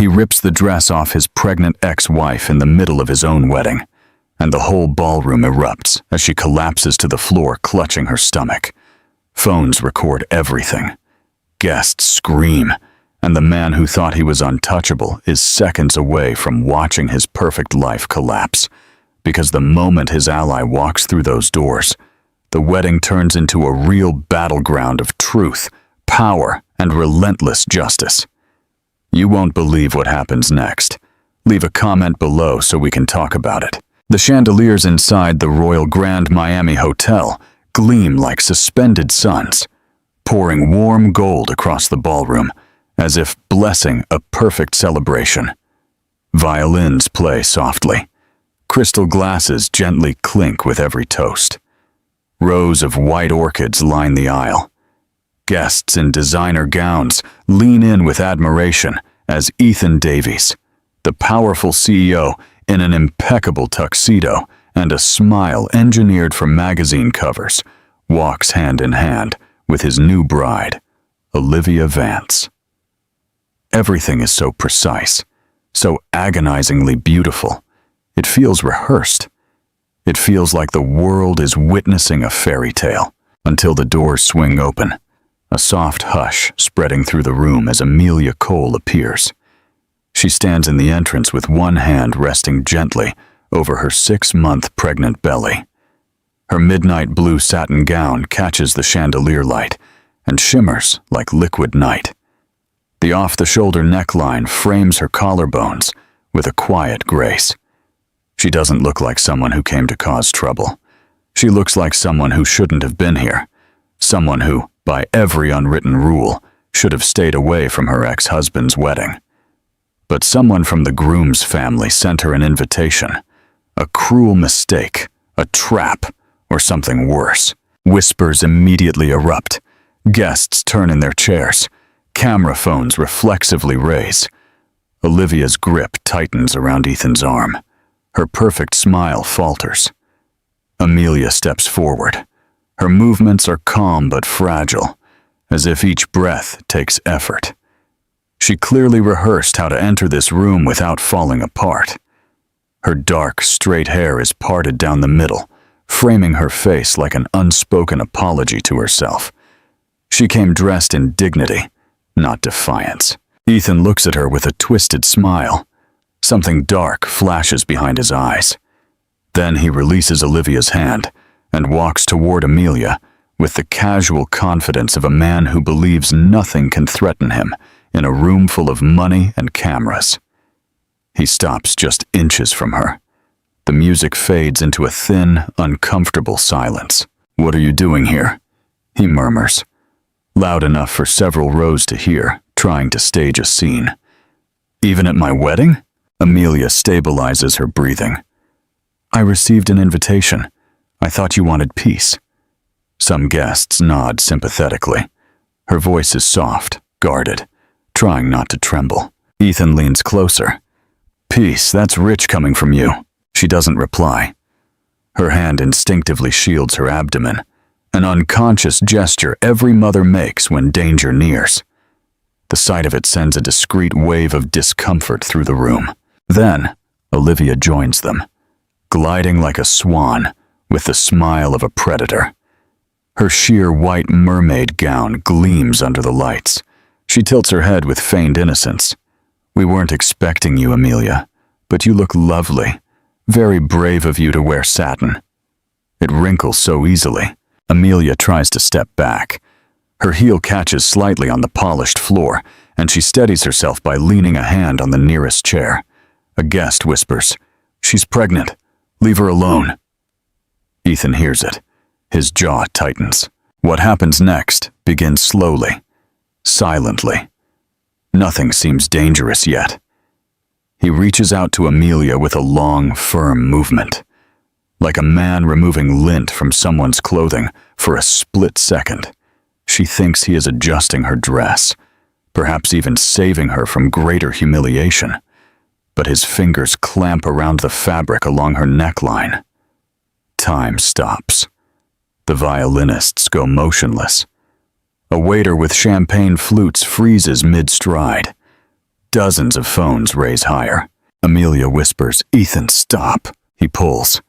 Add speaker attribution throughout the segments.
Speaker 1: He rips the dress off his pregnant ex-wife in the middle of his own wedding, and the whole ballroom erupts as she collapses to the floor, clutching her stomach. Phones record everything. Guests scream, and the man who thought he was untouchable is seconds away from watching his perfect life collapse, because the moment his ally walks through those doors, the wedding turns into a real battleground of truth, power, and relentless justice. You won't believe what happens next. Leave a comment below so we can talk about it. The chandeliers inside the Royal Grand Miami Hotel gleam like suspended suns, pouring warm gold across the ballroom, as if blessing a perfect celebration. Violins play softly. Crystal glasses gently clink with every toast. Rows of white orchids line the aisle. Guests in designer gowns lean in with admiration as Ethan Davies, the powerful CEO in an impeccable tuxedo and a smile engineered for magazine covers, walks hand in hand with his new bride, Olivia Vance. Everything is so precise, so agonizingly beautiful. It feels rehearsed. It feels like the world is witnessing a fairy tale, until the doors swing open, a soft hush spreading through the room as Amelia Cole appears. She stands in the entrance with one hand resting gently over her 6-month pregnant belly. Her midnight blue satin gown catches the chandelier light and shimmers like liquid night. The off-the-shoulder neckline frames her collarbones with a quiet grace. She doesn't look like someone who came to cause trouble. She looks like someone who shouldn't have been here, someone who, by every unwritten rule, should have stayed away from her ex-husband's wedding. But someone from the groom's family sent her an invitation. A cruel mistake, a trap, or something worse. Whispers immediately erupt. Guests turn in their chairs. Camera phones reflexively raise. Olivia's grip tightens around Ethan's arm. Her perfect smile falters. Amelia steps forward. Her movements are calm but fragile, as if each breath takes effort. She clearly rehearsed how to enter this room without falling apart. Her dark, straight hair is parted down the middle, framing her face like an unspoken apology to herself. She came dressed in dignity, not defiance. Ethan looks at her with a twisted smile. Something dark flashes behind his eyes. Then he releases Olivia's hand and walks toward Amelia with the casual confidence of a man who believes nothing can threaten him in a room full of money and cameras. He stops just inches from her. The music fades into a thin, uncomfortable silence. "What are you doing here?" he murmurs, loud enough for several rows to hear, trying to stage a scene. "Even at my wedding?" Amelia stabilizes her breathing. "I received an invitation. I thought you wanted peace." Some guests nod sympathetically. Her voice is soft, guarded, trying not to tremble. Ethan leans closer. "Peace, that's rich coming from you." She doesn't reply. Her hand instinctively shields her abdomen, an unconscious gesture every mother makes when danger nears. The sight of it sends a discreet wave of discomfort through the room. Then, Olivia joins them, gliding like a swan with the smile of a predator. Her sheer white mermaid gown gleams under the lights. She tilts her head with feigned innocence. "We weren't expecting you, Amelia, but you look lovely. Very brave of you to wear satin." It wrinkles so easily. Amelia tries to step back. Her heel catches slightly on the polished floor, and she steadies herself by leaning a hand on the nearest chair. A guest whispers, "She's pregnant. Leave her alone." Ethan hears it. His jaw tightens. What happens next begins slowly, silently. Nothing seems dangerous yet. He reaches out to Amelia with a long, firm movement. Like a man removing lint from someone's clothing for a split second, she thinks he is adjusting her dress, perhaps even saving her from greater humiliation. But his fingers clamp around the fabric along her neckline. Time stops. The violinists go motionless. A waiter with champagne flutes freezes mid-stride. Dozens of phones raise higher. Amelia whispers, "Ethan, stop." He pulls.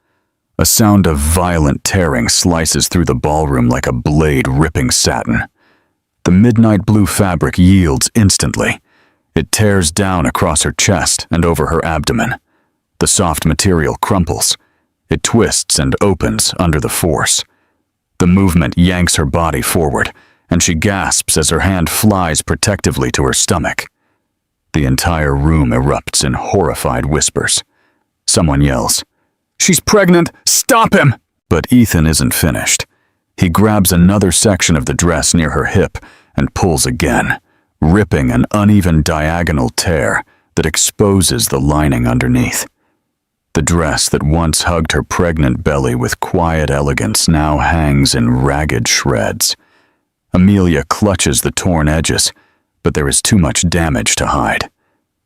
Speaker 1: A sound of violent tearing slices through the ballroom like a blade ripping satin. The midnight blue fabric yields instantly. It tears down across her chest and over her abdomen. The soft material crumples. It twists and opens under the force. The movement yanks her body forward, and she gasps as her hand flies protectively to her stomach. The entire room erupts in horrified whispers. Someone yells, "She's pregnant! Stop him!" But Ethan isn't finished. He grabs another section of the dress near her hip and pulls again, ripping an uneven diagonal tear that exposes the lining underneath. The dress that once hugged her pregnant belly with quiet elegance now hangs in ragged shreds. Amelia clutches the torn edges, but there is too much damage to hide.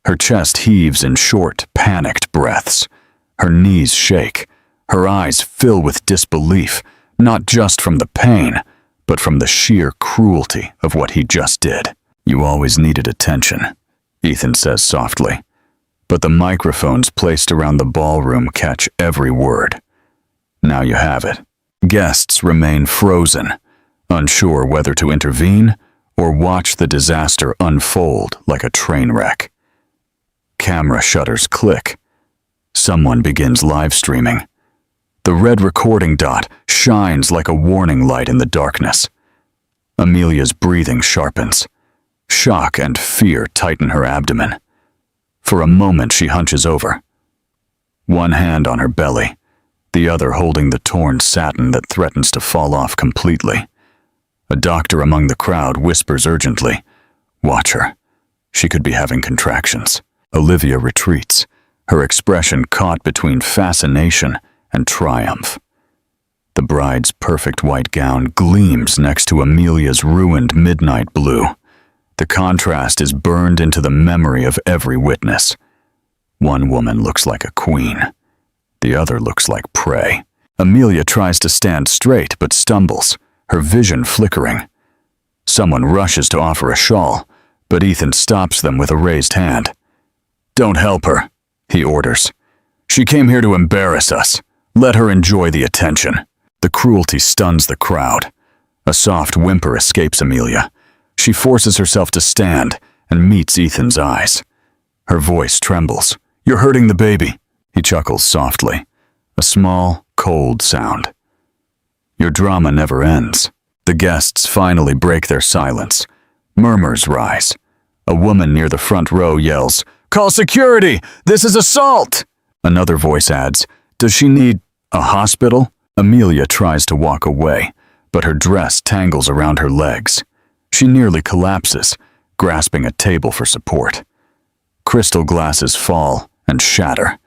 Speaker 1: Her chest heaves in short, panicked breaths. Her knees shake. Her eyes fill with disbelief, not just from the pain, but from the sheer cruelty of what he just did. "You always needed attention," Ethan says softly. But the microphones placed around the ballroom catch every word. Now you have it. Guests remain frozen, unsure whether to intervene or watch the disaster unfold like a train wreck. Camera shutters click. Someone begins live streaming. The red recording dot shines like a warning light in the darkness. Amelia's breathing sharpens. Shock and fear tighten her abdomen. For a moment she hunches over. One hand on her belly, the other holding the torn satin that threatens to fall off completely. A doctor among the crowd whispers urgently, "Watch her. She could be having contractions." Olivia retreats, her expression caught between fascination and triumph. The bride's perfect white gown gleams next to Amelia's ruined midnight blue. The contrast is burned into the memory of every witness. One woman looks like a queen. The other looks like prey. Amelia tries to stand straight but stumbles, her vision flickering. Someone rushes to offer a shawl, but Ethan stops them with a raised hand. "Don't help her," he orders. "She came here to embarrass us. Let her enjoy the attention." The cruelty stuns the crowd. A soft whimper escapes Amelia. She forces herself to stand and meets Ethan's eyes. Her voice trembles. "You're hurting the baby." He chuckles softly. A small, cold sound. Your drama never ends. The guests finally break their silence. Murmurs rise. A woman near the front row yells, "Call security! This is assault!" Another voice adds, "Does she need a hospital?" Amelia tries to walk away, but her dress tangles around her legs. She nearly collapses, grasping a table for support. Crystal glasses fall and shatter.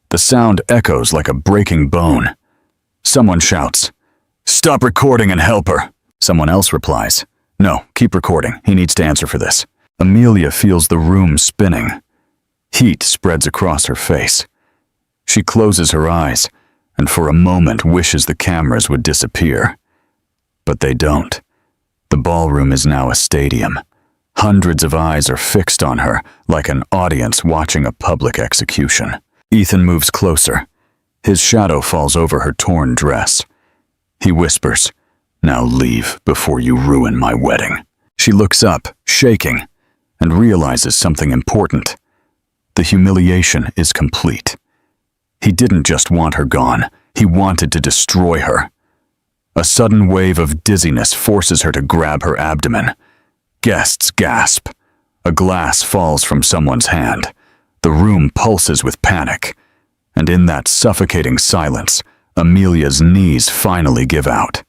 Speaker 1: The sound echoes like a breaking bone. Someone shouts, "Stop recording and help her." Someone else replies, "No, keep recording. He needs to answer for this." Amelia feels the room spinning. Heat spreads across her face. She closes her eyes and for a moment wishes the cameras would disappear. But they don't. The ballroom is now a stadium. Hundreds of eyes are fixed on her, like an audience watching a public execution. Ethan moves closer. His shadow falls over her torn dress. He whispers, "Now leave before you ruin my wedding." She looks up, shaking, and realizes something important. The humiliation is complete. He didn't just want her gone, he wanted to destroy her. A sudden wave of dizziness forces her to grab her abdomen. Guests gasp. A glass falls from someone's hand. The room pulses with panic. And in that suffocating silence, Amelia's knees finally give out.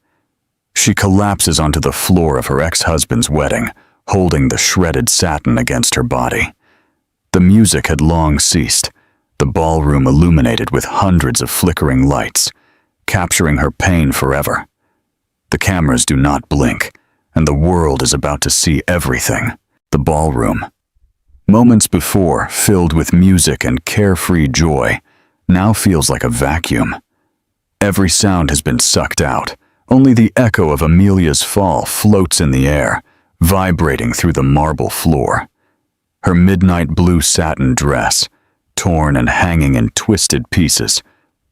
Speaker 1: She collapses onto the floor of her ex-husband's wedding, holding the shredded satin against her body. The music had long ceased, the ballroom illuminated with hundreds of flickering lights, capturing her pain forever. The cameras do not blink, and the world is about to see everything. The ballroom, moments before filled with music and carefree joy, now feels like a vacuum. Every sound has been sucked out. Only the echo of Amelia's fall floats in the air, vibrating through the marble floor. Her midnight blue satin dress, torn and hanging in twisted pieces,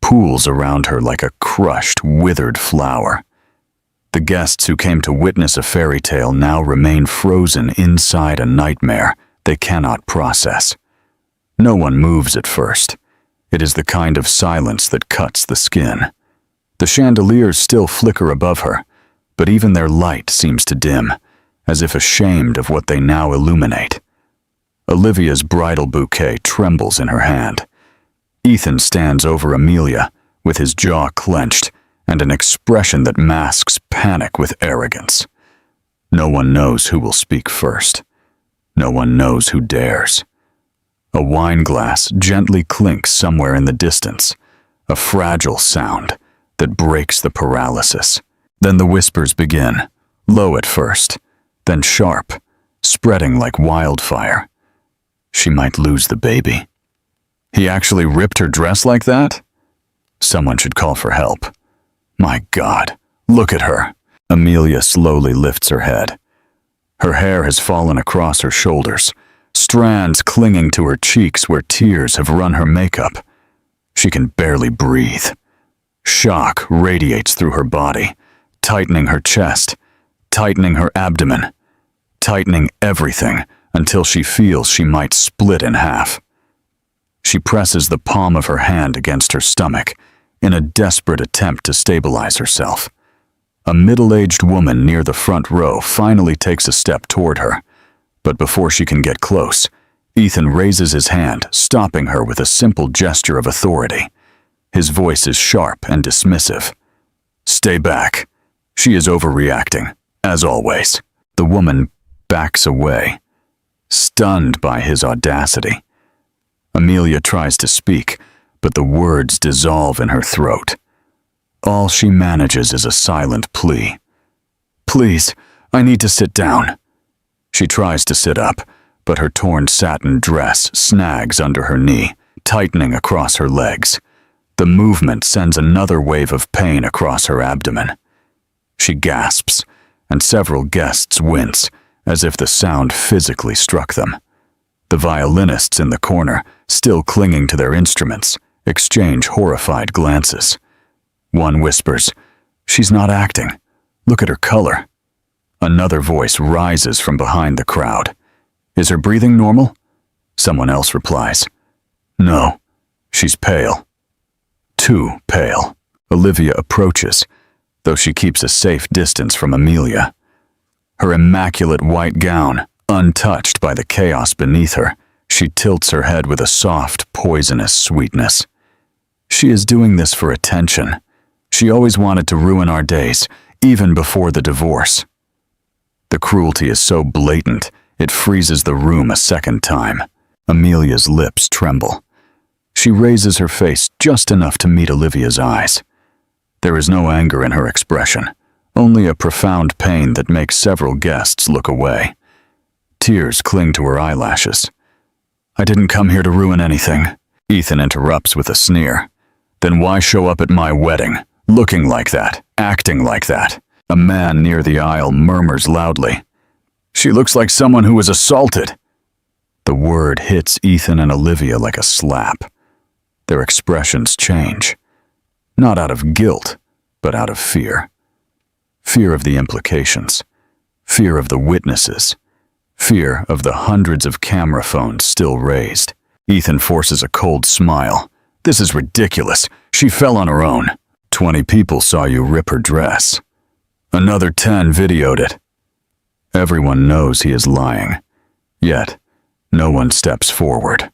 Speaker 1: pools around her like a crushed, withered flower. The guests who came to witness a fairy tale now remain frozen inside a nightmare they cannot process. No one moves at first. It is the kind of silence that cuts the skin. The chandeliers still flicker above her, but even their light seems to dim, as if ashamed of what they now illuminate. Olivia's bridal bouquet trembles in her hand. Ethan stands over Amelia, with his jaw clenched and an expression that masks panic with arrogance. No one knows who will speak first. No one knows who dares. A wine glass gently clinks somewhere in the distance, a fragile sound that breaks the paralysis. Then the whispers begin, low at first, then sharp, spreading like wildfire. She might lose the baby. He actually ripped her dress like that? Someone should call for help. My God, look at her. Amelia slowly lifts her head. Her hair has fallen across her shoulders, strands clinging to her cheeks where tears have run her makeup. She can barely breathe. Shock radiates through her body, tightening her chest, tightening her abdomen, tightening everything until she feels she might split in half. She presses the palm of her hand against her stomach in a desperate attempt to stabilize herself. A middle-aged woman near the front row finally takes a step toward her, but before she can get close, Ethan raises his hand, stopping her with a simple gesture of authority. His voice is sharp and dismissive. Stay back. She is overreacting, as always. The woman backs away, stunned by his audacity. Amelia tries to speak, but the words dissolve in her throat. All she manages is a silent plea. Please, I need to sit down. She tries to sit up, but her torn satin dress snags under her knee, tightening across her legs. The movement sends another wave of pain across her abdomen. She gasps, and several guests wince, as if the sound physically struck them. The violinists in the corner, still clinging to their instruments, exchange horrified glances. One whispers, "She's not acting. Look at her color." Another voice rises from behind the crowd. "Is her breathing normal?" Someone else replies, "No, she's pale." Too pale. Olivia approaches, though she keeps a safe distance from Amelia. Her immaculate white gown, untouched by the chaos beneath her, she tilts her head with a soft, poisonous sweetness. She is doing this for attention. She always wanted to ruin our days, even before the divorce. The cruelty is so blatant, it freezes the room a second time. Amelia's lips tremble. She raises her face just enough to meet Olivia's eyes. There is no anger in her expression, only a profound pain that makes several guests look away. Tears cling to her eyelashes. "I didn't come here to ruin anything," Ethan interrupts with a sneer. "Then why show up at my wedding, looking like that, acting like that?" A man near the aisle murmurs loudly, "She looks like someone who was assaulted." The word hits Ethan and Olivia like a slap. Their expressions change, not out of guilt, but out of fear. Fear of the implications, fear of the witnesses, fear of the hundreds of camera phones still raised. Ethan forces a cold smile. "This is ridiculous. She fell on her own. 20 people saw you rip her dress. Another 10 videoed it." Everyone knows he is lying. Yet, no one steps forward.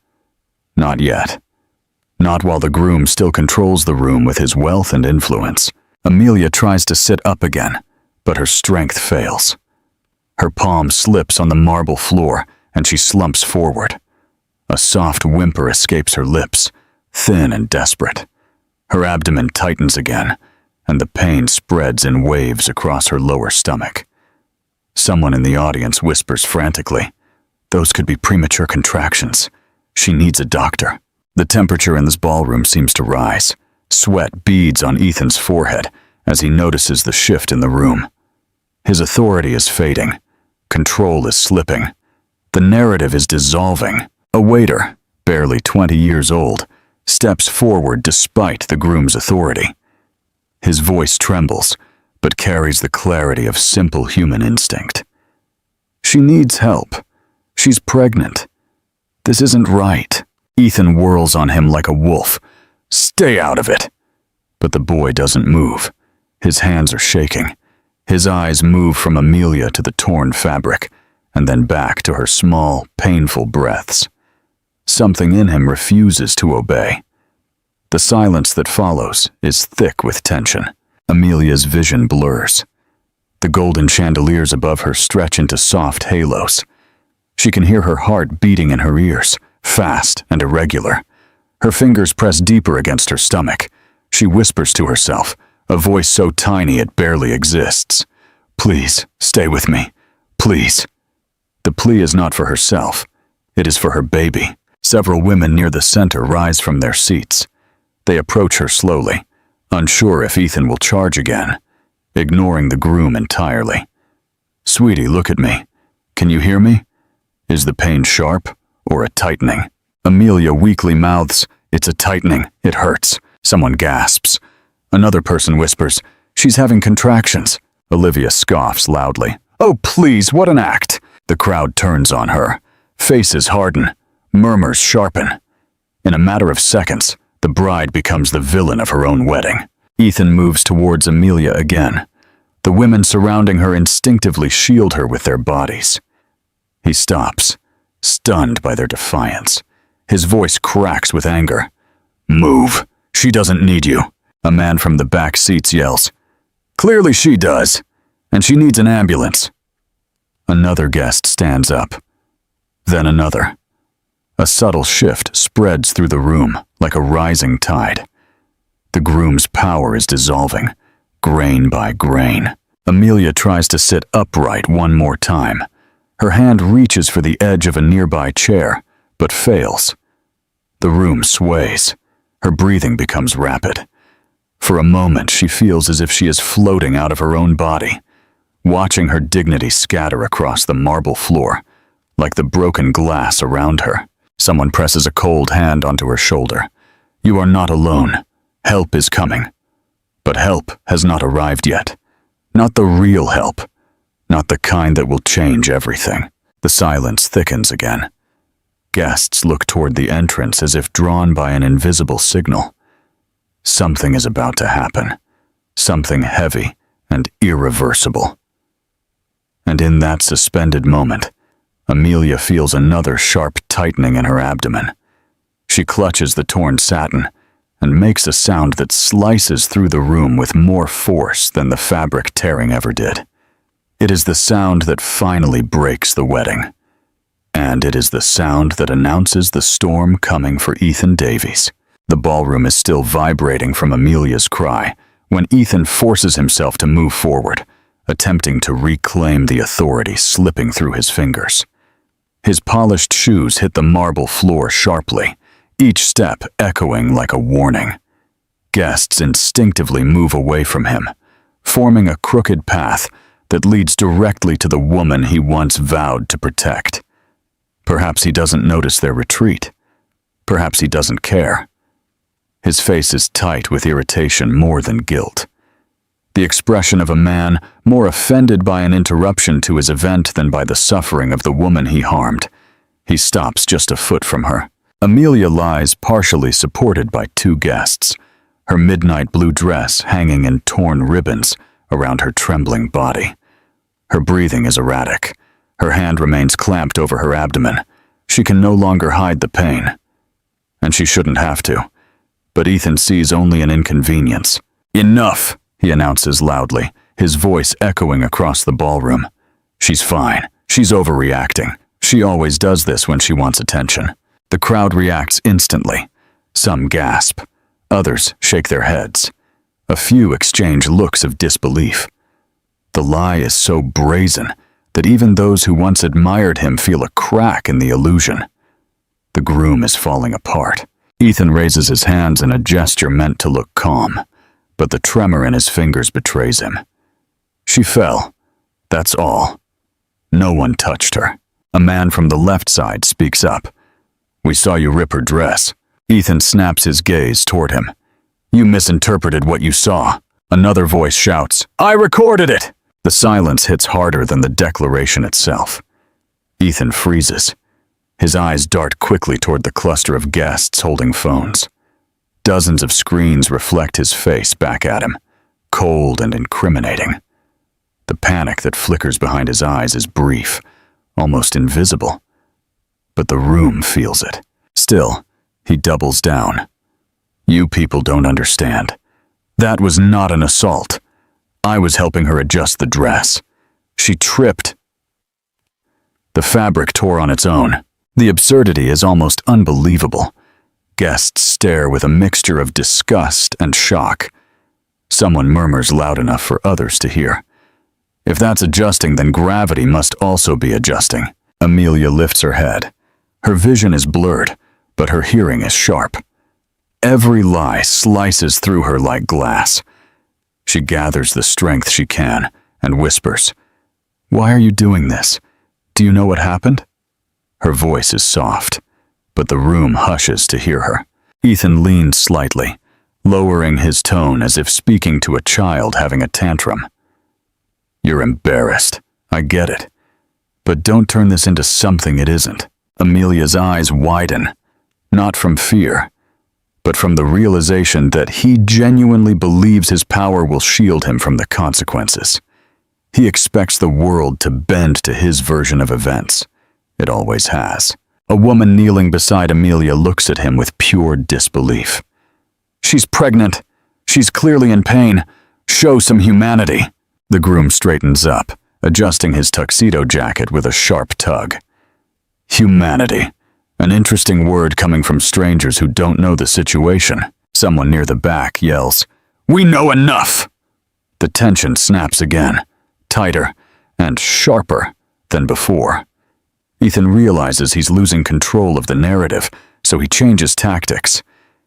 Speaker 1: Not yet. Not while the groom still controls the room with his wealth and influence. Amelia tries to sit up again, but her strength fails. Her palm slips on the marble floor, and she slumps forward. A soft whimper escapes her lips, thin and desperate. Her abdomen tightens again, and the pain spreads in waves across her lower stomach. Someone in the audience whispers frantically, "Those could be premature contractions. She needs a doctor." The temperature in this ballroom seems to rise. Sweat beads on Ethan's forehead as he notices the shift in the room. His authority is fading. Control is slipping. The narrative is dissolving. A waiter, barely 20 years old, steps forward despite the groom's authority. His voice trembles, but carries the clarity of simple human instinct. She needs help. She's pregnant. This isn't right. Ethan whirls on him like a wolf. Stay out of it. But the boy doesn't move. His hands are shaking. His eyes move from Amelia to the torn fabric, and then back to her small, painful breaths. Something in him refuses to obey. The silence that follows is thick with tension. Amelia's vision blurs. The golden chandeliers above her stretch into soft halos. She can hear her heart beating in her ears, fast and irregular. Her fingers press deeper against her stomach. She whispers to herself, a voice so tiny it barely exists. Please, stay with me. Please. The plea is not for herself. It is for her baby. Several women near the center rise from their seats. They approach her slowly, unsure if Ethan will charge again, ignoring the groom entirely. Sweetie, look at me. Can you hear me? Is the pain sharp or a tightening? Amelia weakly mouths, it's a tightening, it hurts. Someone gasps. Another person whispers, she's having contractions. Olivia scoffs loudly. Oh please, what an act! The crowd turns on her. Faces harden. Murmurs sharpen. In a matter of seconds, the bride becomes the villain of her own wedding. Ethan moves towards Amelia again. The women surrounding her instinctively shield her with their bodies. He stops, stunned by their defiance. His voice cracks with anger. Move. She doesn't need you. A man from the back seats yells. Clearly she does, and she needs an ambulance. Another guest stands up. Then another. A subtle shift spreads through the room like a rising tide. The groom's power is dissolving, grain by grain. Amelia tries to sit upright one more time. Her hand reaches for the edge of a nearby chair, but fails. The room sways. Her breathing becomes rapid. For a moment, she feels as if she is floating out of her own body, watching her dignity scatter across the marble floor, like the broken glass around her. Someone presses a cold hand onto her shoulder. You are not alone. Help is coming. But help has not arrived yet. Not the real help. Not the kind that will change everything. The silence thickens again. Guests look toward the entrance as if drawn by an invisible signal. Something is about to happen. Something heavy and irreversible. And in that suspended moment, Amelia feels another sharp tightening in her abdomen. She clutches the torn satin and makes a sound that slices through the room with more force than the fabric tearing ever did. It is the sound that finally breaks the wedding. And it is the sound that announces the storm coming for Ethan Davies. The ballroom is still vibrating from Amelia's cry when Ethan forces himself to move forward, attempting to reclaim the authority slipping through his fingers. His polished shoes hit the marble floor sharply, each step echoing like a warning. Guests instinctively move away from him, forming a crooked path that leads directly to the woman he once vowed to protect. Perhaps he doesn't notice their retreat. Perhaps he doesn't care. His face is tight with irritation more than guilt. The expression of a man more offended by an interruption to his event than by the suffering of the woman he harmed. He stops just a foot from her. Amelia lies partially supported by two guests, her midnight blue dress hanging in torn ribbons around her trembling body. Her breathing is erratic. Her hand remains clamped over her abdomen. She can no longer hide the pain. And she shouldn't have to. But Ethan sees only an inconvenience. Enough, he announces loudly, his voice echoing across the ballroom. She's fine. She's overreacting. She always does this when she wants attention. The crowd reacts instantly. Some gasp. Others shake their heads. A few exchange looks of disbelief. The lie is so brazen that even those who once admired him feel a crack in the illusion. The groom is falling apart. Ethan raises his hands in a gesture meant to look calm, but the tremor in his fingers betrays him. She fell. That's all. No one touched her. A man from the left side speaks up. "We saw you rip her dress." Ethan snaps his gaze toward him. "You misinterpreted what you saw." Another voice shouts, "I recorded it!" The silence hits harder than the declaration itself. Ethan freezes. His eyes dart quickly toward the cluster of guests holding phones. Dozens of screens reflect his face back at him, cold and incriminating. The panic that flickers behind his eyes is brief, almost invisible. But the room feels it. Still, he doubles down. "You people don't understand. That was not an assault. I was helping her adjust the dress. She tripped. The fabric tore on its own." The absurdity is almost unbelievable. Guests stare with a mixture of disgust and shock. Someone murmurs loud enough for others to hear. "If that's adjusting, then gravity must also be adjusting." Amelia lifts her head. Her vision is blurred, but her hearing is sharp. Every lie slices through her like glass. She gathers the strength she can and whispers, "Why are you doing this? Do you know what happened?" Her voice is soft, but the room hushes to hear her. Ethan leans slightly, lowering his tone as if speaking to a child having a tantrum. "You're embarrassed. I get it. But don't turn this into something it isn't." Amelia's eyes widen, not from fear, but from the realization that he genuinely believes his power will shield him from the consequences. He expects the world to bend to his version of events. It always has. A woman kneeling beside Amelia looks at him with pure disbelief. "She's pregnant. She's clearly in pain. Show some humanity." The groom straightens up, adjusting his tuxedo jacket with a sharp tug. Humanity. An interesting word coming from strangers who don't know the situation. Someone near the back yells, "We know enough!" The tension snaps again, tighter and sharper than before. Ethan realizes he's losing control of the narrative, so he changes tactics.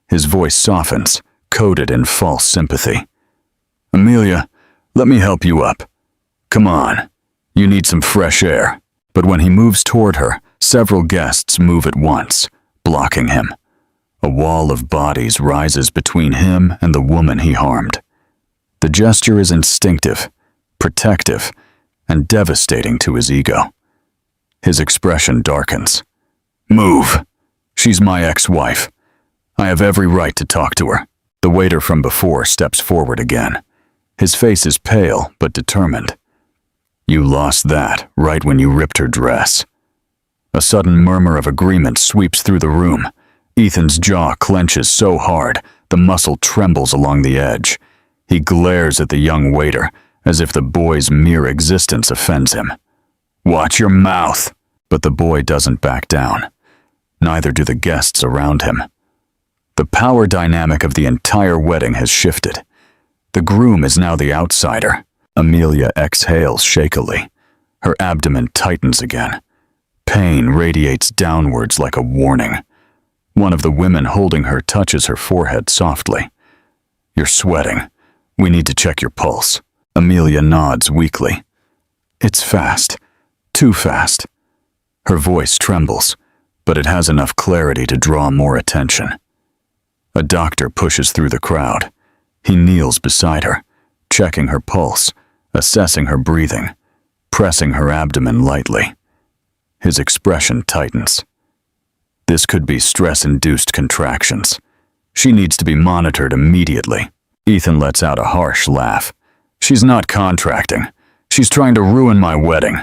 Speaker 1: His voice softens, coated in false sympathy. "Amelia, let me help you up. Come on, you need some fresh air." But when he moves toward her, several guests move at once, blocking him. A wall of bodies rises between him and the woman he harmed. The gesture is instinctive, protective, and devastating to his ego. His expression darkens. "Move. She's my ex-wife. I have every right to talk to her." The waiter from before steps forward again. His face is pale but determined. "You lost that right when you ripped her dress." A sudden murmur of agreement sweeps through the room. Ethan's jaw clenches so hard, the muscle trembles along the edge. He glares at the young waiter, as if the boy's mere existence offends him. "Watch your mouth!" But the boy doesn't back down. Neither do the guests around him. The power dynamic of the entire wedding has shifted. The groom is now the outsider. Amelia exhales shakily. Her abdomen tightens again. Pain radiates downwards like a warning. One of the women holding her touches her forehead softly. "You're sweating. We need to check your pulse." Amelia nods weakly. "It's fast. Too fast." Her voice trembles, but it has enough clarity to draw more attention. A doctor pushes through the crowd. He kneels beside her, checking her pulse, assessing her breathing, pressing her abdomen lightly. His expression tightens. This could be stress-induced contractions. She needs to be monitored immediately. Ethan lets out a harsh laugh. "She's not contracting. She's trying to ruin my wedding."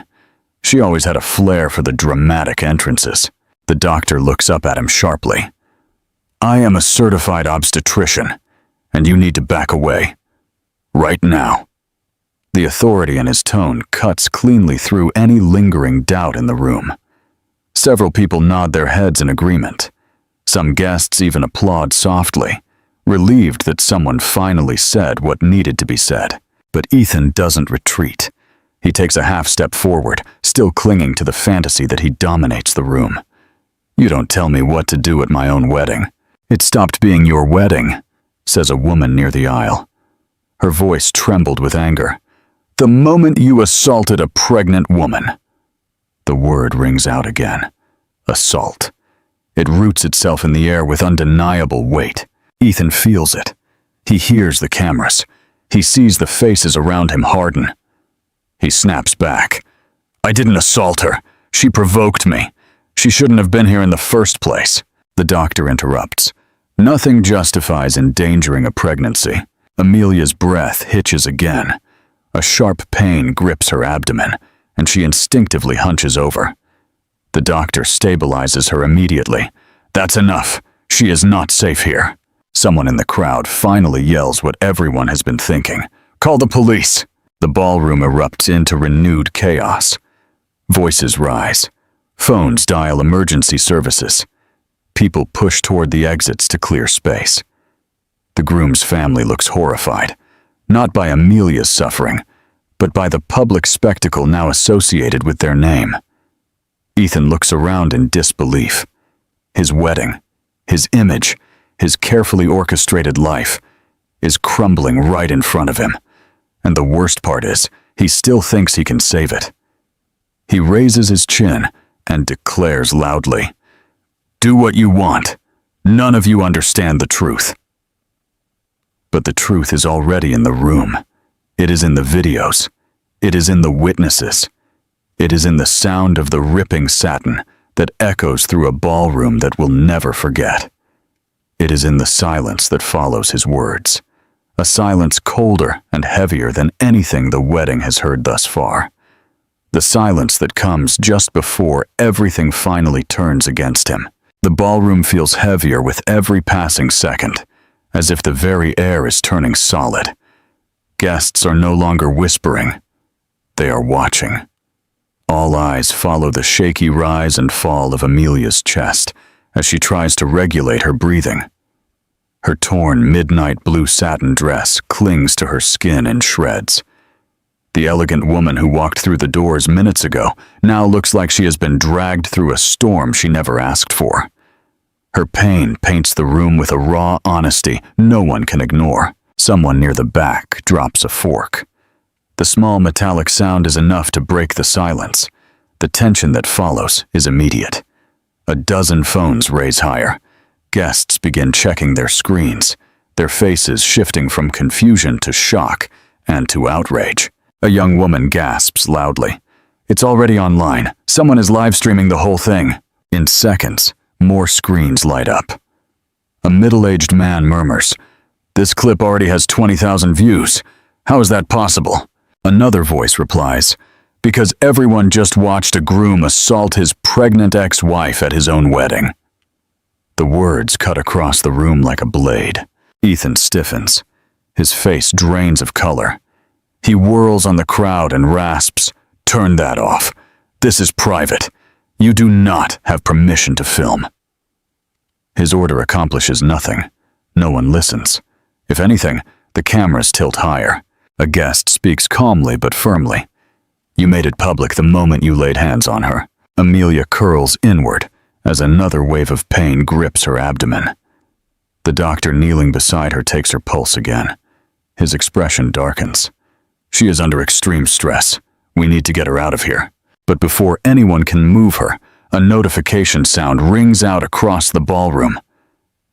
Speaker 1: She always had a flair for the dramatic entrances. The doctor looks up at him sharply. "I am a certified obstetrician, and you need to back away. Right now." The authority in his tone cuts cleanly through any lingering doubt in the room. Several people nod their heads in agreement. Some guests even applaud softly, relieved that someone finally said what needed to be said. But Ethan doesn't retreat. He takes a half step forward, still clinging to the fantasy that he dominates the room. "You don't tell me what to do at my own wedding." "It stopped being your wedding," says a woman near the aisle. Her voice trembled with anger. "The moment you assaulted a pregnant woman." The word rings out again. Assault. It roots itself in the air with undeniable weight. Ethan feels it. He hears the cameras. He sees the faces around him harden. He snaps back. I didn't assault her. She provoked me. She shouldn't have been here in the first place. The doctor interrupts. Nothing justifies endangering a pregnancy. Amelia's breath hitches again. A sharp pain grips her abdomen, and she instinctively hunches over. The doctor stabilizes her immediately. That's enough. She is not safe here. Someone in the crowd finally yells what everyone has been thinking. Call the police! The ballroom erupts into renewed chaos. Voices rise. Phones dial emergency services. People push toward the exits to clear space. The groom's family looks horrified, not by Amelia's suffering, but by the public spectacle now associated with their name. Ethan looks around in disbelief. His wedding, his image, his carefully orchestrated life is crumbling right in front of him. And the worst part is, he still thinks he can save it. He raises his chin and declares loudly, Do what you want. None of you understand the truth. But the truth is already in the room. It is in the videos. It is in the witnesses. It is in the sound of the ripping satin that echoes through a ballroom that will never forget. It is in the silence that follows his words. A silence colder and heavier than anything the wedding has heard thus far. The silence that comes just before everything finally turns against him. The ballroom feels heavier with every passing second, as if the very air is turning solid. Guests are no longer whispering. They are watching. All eyes follow the shaky rise and fall of Amelia's chest as she tries to regulate her breathing. Her torn midnight blue satin dress clings to her skin in shreds. The elegant woman who walked through the doors minutes ago now looks like she has been dragged through a storm she never asked for. Her pain paints the room with a raw honesty no one can ignore. Someone near the back drops a fork. The small metallic sound is enough to break the silence. The tension that follows is immediate. A dozen phones raise higher. Guests begin checking their screens, their faces shifting from confusion to shock and to outrage. A young woman gasps loudly. It's already online. Someone is live streaming the whole thing. In seconds, more screens light up. A middle-aged man murmurs, This clip already has 20,000 views. How is that possible? Another voice replies, Because everyone just watched a groom assault his pregnant ex-wife at his own wedding. The words cut across the room like a blade. Ethan stiffens. His face drains of color. He whirls on the crowd and rasps, Turn that off. This is private. You do not have permission to film. His order accomplishes nothing. No one listens. If anything, the cameras tilt higher. A guest speaks calmly but firmly. You made it public the moment you laid hands on her. Amelia curls inward as another wave of pain grips her abdomen. The doctor kneeling beside her takes her pulse again. His expression darkens. She is under extreme stress. We need to get her out of here. But before anyone can move her, a notification sound rings out across the ballroom.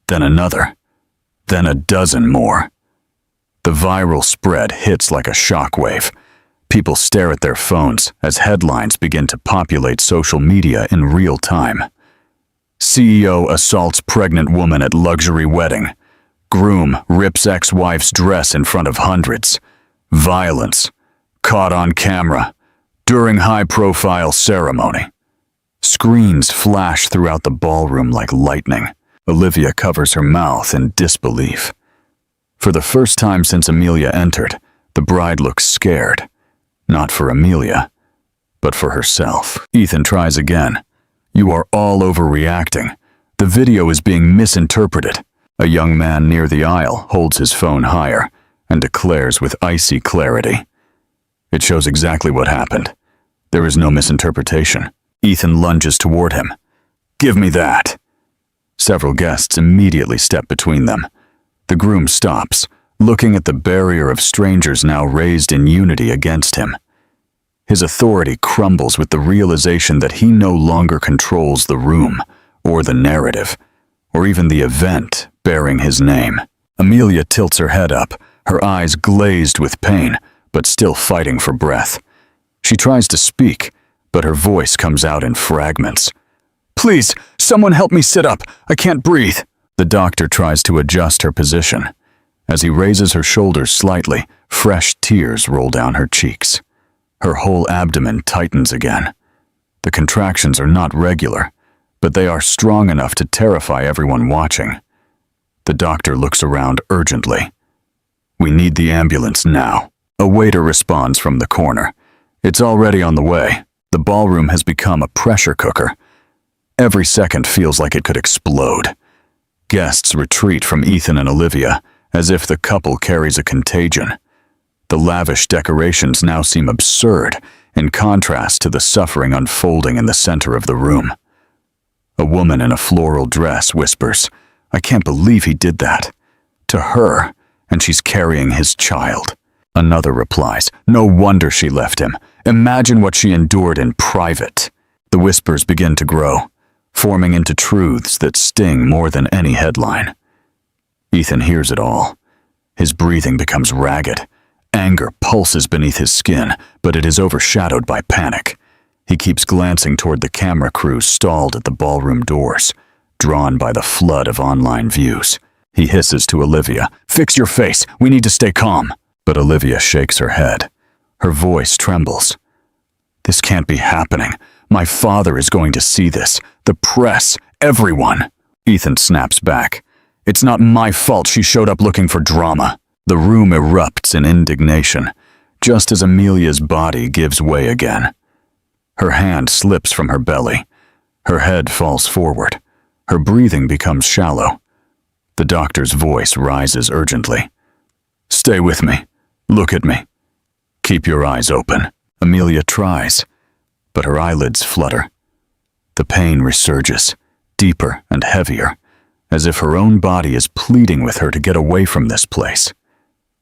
Speaker 1: Then another. Then a dozen more. The viral spread hits like a shockwave. People stare at their phones as headlines begin to populate social media in real time. CEO assaults pregnant woman at luxury wedding. Groom rips ex-wife's dress in front of hundreds. Violence. Caught on camera. During high-profile ceremony. Screens flash throughout the ballroom like lightning. Olivia covers her mouth in disbelief. For the first time since Amelia entered, the bride looks scared. Not for Amelia, but for herself. Ethan tries again. You are all overreacting. The video is being misinterpreted. A young man near the aisle holds his phone higher and declares with icy clarity. It shows exactly what happened. There is no misinterpretation. Ethan lunges toward him. Give me that. Several guests immediately step between them. The groom stops, looking at the barrier of strangers now raised in unity against him. His authority crumbles with the realization that he no longer controls the room, or the narrative, or even the event bearing his name. Amelia tilts her head up, her eyes glazed with pain, but still fighting for breath. She tries to speak, but her voice comes out in fragments. "Please, someone help me sit up. I can't breathe." The doctor tries to adjust her position. As he raises her shoulders slightly, fresh tears roll down her cheeks. Her whole abdomen tightens again. The contractions are not regular, but they are strong enough to terrify everyone watching. The doctor looks around urgently. "We need the ambulance now." A waiter responds from the corner. "It's already on the way." The ballroom has become a pressure cooker. Every second feels like it could explode. Guests retreat from Ethan and Olivia, as if the couple carries a contagion. The lavish decorations now seem absurd, in contrast to the suffering unfolding in the center of the room. A woman in a floral dress whispers, "I can't believe he did that." To her, and she's carrying his child. Another replies, "No wonder she left him. Imagine what she endured in private." The whispers begin to grow, forming into truths that sting more than any headline. Ethan hears it all. His breathing becomes ragged. Anger pulses beneath his skin, but it is overshadowed by panic. He keeps glancing toward the camera crews stalled at the ballroom doors, drawn by the flood of online views. He hisses to Olivia, "Fix your face, we need to stay calm." But Olivia shakes her head. Her voice trembles. "This can't be happening. My father is going to see this. The press, everyone." Ethan snaps back. "It's not my fault she showed up looking for drama." The room erupts in indignation, just as Amelia's body gives way again. Her hand slips from her belly. Her head falls forward. Her breathing becomes shallow. The doctor's voice rises urgently. "Stay with me. Look at me. Keep your eyes open." Amelia tries, but her eyelids flutter. The pain resurges, deeper and heavier, as if her own body is pleading with her to get away from this place.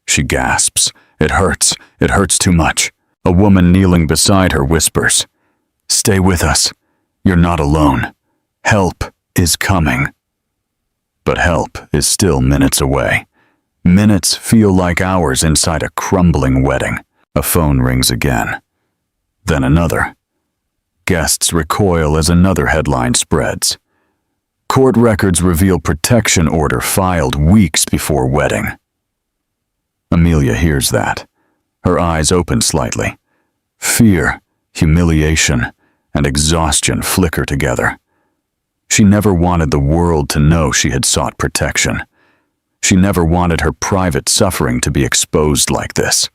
Speaker 1: She gasps. It hurts too much." A woman kneeling beside her whispers, "Stay with us. You're not alone. Help is coming." But help is still minutes away. Minutes feel like hours inside a crumbling wedding. A phone rings again. Then another. Guests recoil as another headline spreads. Court records reveal protection order filed weeks before wedding. Amelia hears that. Her eyes open slightly. Fear, humiliation, and exhaustion flicker together. She never wanted the world to know she had sought protection. She never wanted her private suffering to be exposed like this.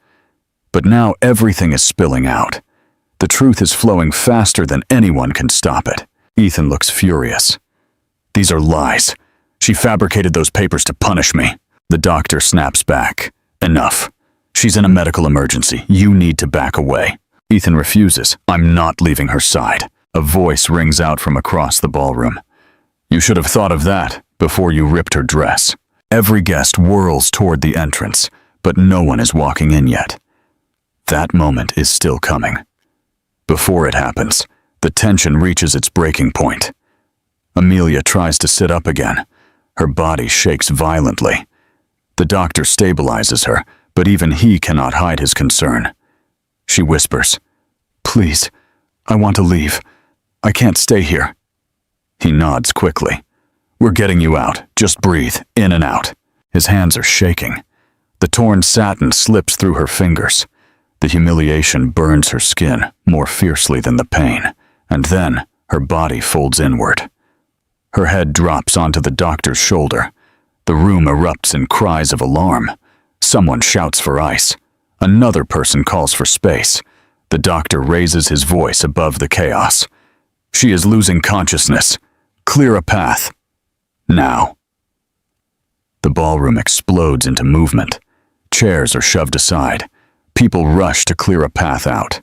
Speaker 1: But now everything is spilling out. The truth is flowing faster than anyone can stop it. Ethan looks furious. "These are lies. She fabricated those papers to punish me." The doctor snaps back. "Enough. She's in a medical emergency. You need to back away." Ethan refuses. "I'm not leaving her side." A voice rings out from across the ballroom. "You should have thought of that before you ripped her dress." Every guest whirls toward the entrance, but no one is walking in yet. That moment is still coming. Before it happens, the tension reaches its breaking point. Amelia tries to sit up again. Her body shakes violently. The doctor stabilizes her, but even he cannot hide his concern. She whispers, "Please, I want to leave. I can't stay here." He nods quickly. "We're getting you out. Just breathe, in and out." His hands are shaking. The torn satin slips through her fingers. The humiliation burns her skin more fiercely than the pain, and then her body folds inward. Her head drops onto the doctor's shoulder. The room erupts in cries of alarm. Someone shouts for ice. Another person calls for space. The doctor raises his voice above the chaos. "She is losing consciousness. Clear a path. Now." The ballroom explodes into movement. Chairs are shoved aside. People rush to clear a path out.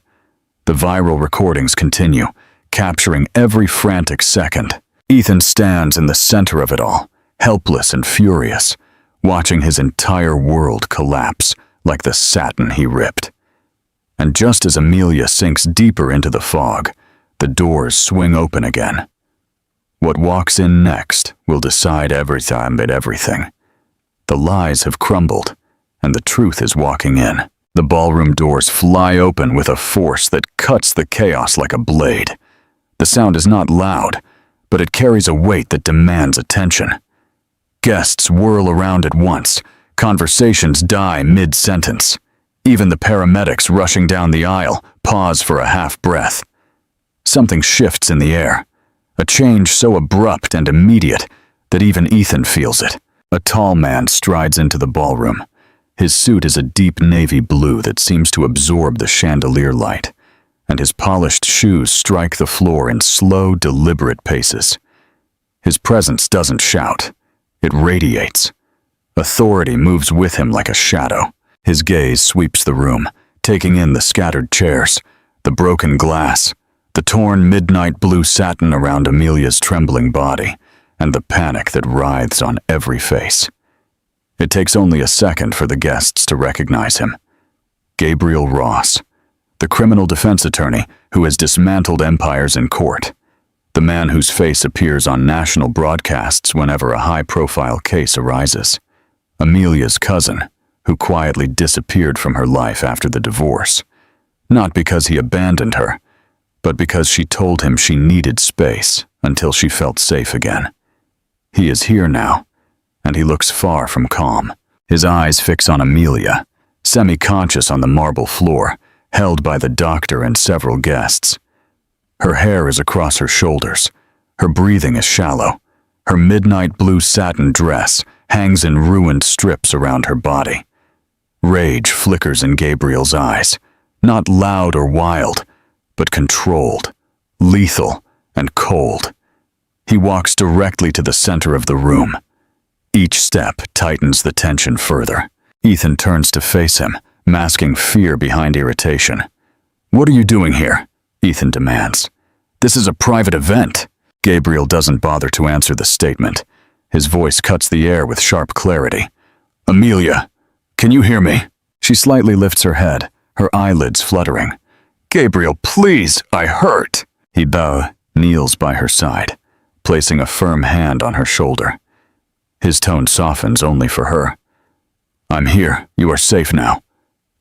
Speaker 1: The viral recordings continue, capturing every frantic second. Ethan stands in the center of it all, helpless and furious, watching his entire world collapse like the satin he ripped. And just as Amelia sinks deeper into the fog, the doors swing open again. What walks in next will decide everything but everything. The lies have crumbled, and the truth is walking in. The ballroom doors fly open with a force that cuts the chaos like a blade. The sound is not loud, but it carries a weight that demands attention. Guests whirl around at once. Conversations die mid-sentence. Even the paramedics rushing down the aisle pause for a half-breath. Something shifts in the air, a change so abrupt and immediate that even Ethan feels it. A tall man strides into the ballroom. His suit is a deep navy blue that seems to absorb the chandelier light, and his polished shoes strike the floor in slow, deliberate paces. His presence doesn't shout. It radiates. Authority moves with him like a shadow. His gaze sweeps the room, taking in the scattered chairs, the broken glass, the torn midnight blue satin around Amelia's trembling body, and the panic that writhes on every face. It takes only a second for the guests to recognize him. Gabriel Ross, the criminal defense attorney who has dismantled empires in court, the man whose face appears on national broadcasts whenever a high-profile case arises, Amelia's cousin, who quietly disappeared from her life after the divorce, not because he abandoned her, but because she told him she needed space until she felt safe again. He is here now, and he looks far from calm. His eyes fix on Amelia, semi-conscious on the marble floor, held by the doctor and several guests. Her hair is across her shoulders. Her breathing is shallow. Her midnight blue satin dress hangs in ruined strips around her body. Rage flickers in Gabriel's eyes, not loud or wild, but controlled, lethal, and cold. He walks directly to the center of the room. Each step tightens the tension further. Ethan turns to face him, masking fear behind irritation. "What are you doing here?" Ethan demands. "This is a private event." Gabriel doesn't bother to answer the statement. His voice cuts the air with sharp clarity. "Amelia, can you hear me?" She slightly lifts her head, her eyelids fluttering. "Gabriel, please, I hurt." He kneels by her side, placing a firm hand on her shoulder. His tone softens only for her. "I'm here. You are safe now."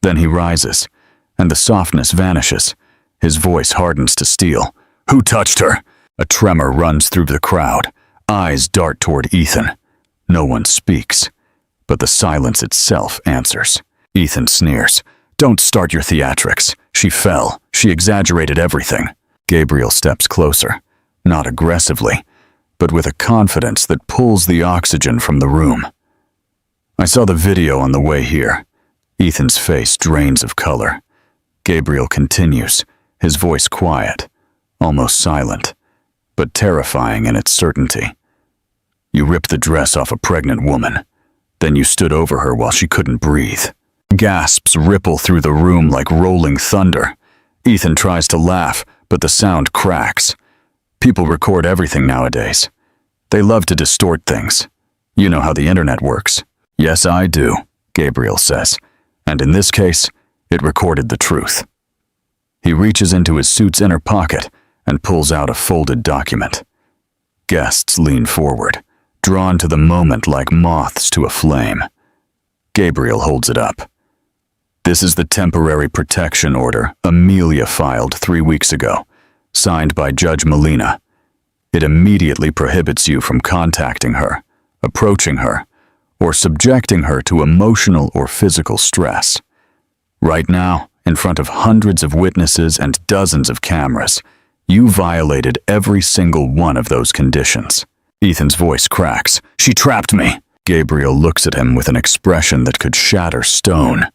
Speaker 1: Then he rises, and the softness vanishes. His voice hardens to steel. "Who touched her?" A tremor runs through the crowd. Eyes dart toward Ethan. No one speaks, but the silence itself answers. Ethan sneers. "Don't start your theatrics. She fell. She exaggerated everything." Gabriel steps closer, not aggressively, but with a confidence that pulls the oxygen from the room. "I saw the video on the way here." Ethan's face drains of color. Gabriel continues, his voice quiet, almost silent, but terrifying in its certainty. "You ripped the dress off a pregnant woman. Then you stood over her while she couldn't breathe." Gasps ripple through the room like rolling thunder. Ethan tries to laugh, but the sound cracks. People record everything nowadays. They love to distort things. You know how the internet works. "Yes, I do," Gabriel says, and in this case, it recorded the truth. He reaches into his suit's inner pocket and pulls out a folded document. Guests lean forward, drawn to the moment like moths to a flame. Gabriel holds it up. "This is the temporary protection order Amelia filed 3 weeks ago, signed by Judge Molina. It immediately prohibits you from contacting her, approaching her, or subjecting her to emotional or physical stress. Right now, in front of hundreds of witnesses and dozens of cameras, you violated every single one of those conditions." Ethan's voice cracks. "She trapped me." Gabriel looks at him with an expression that could shatter stone.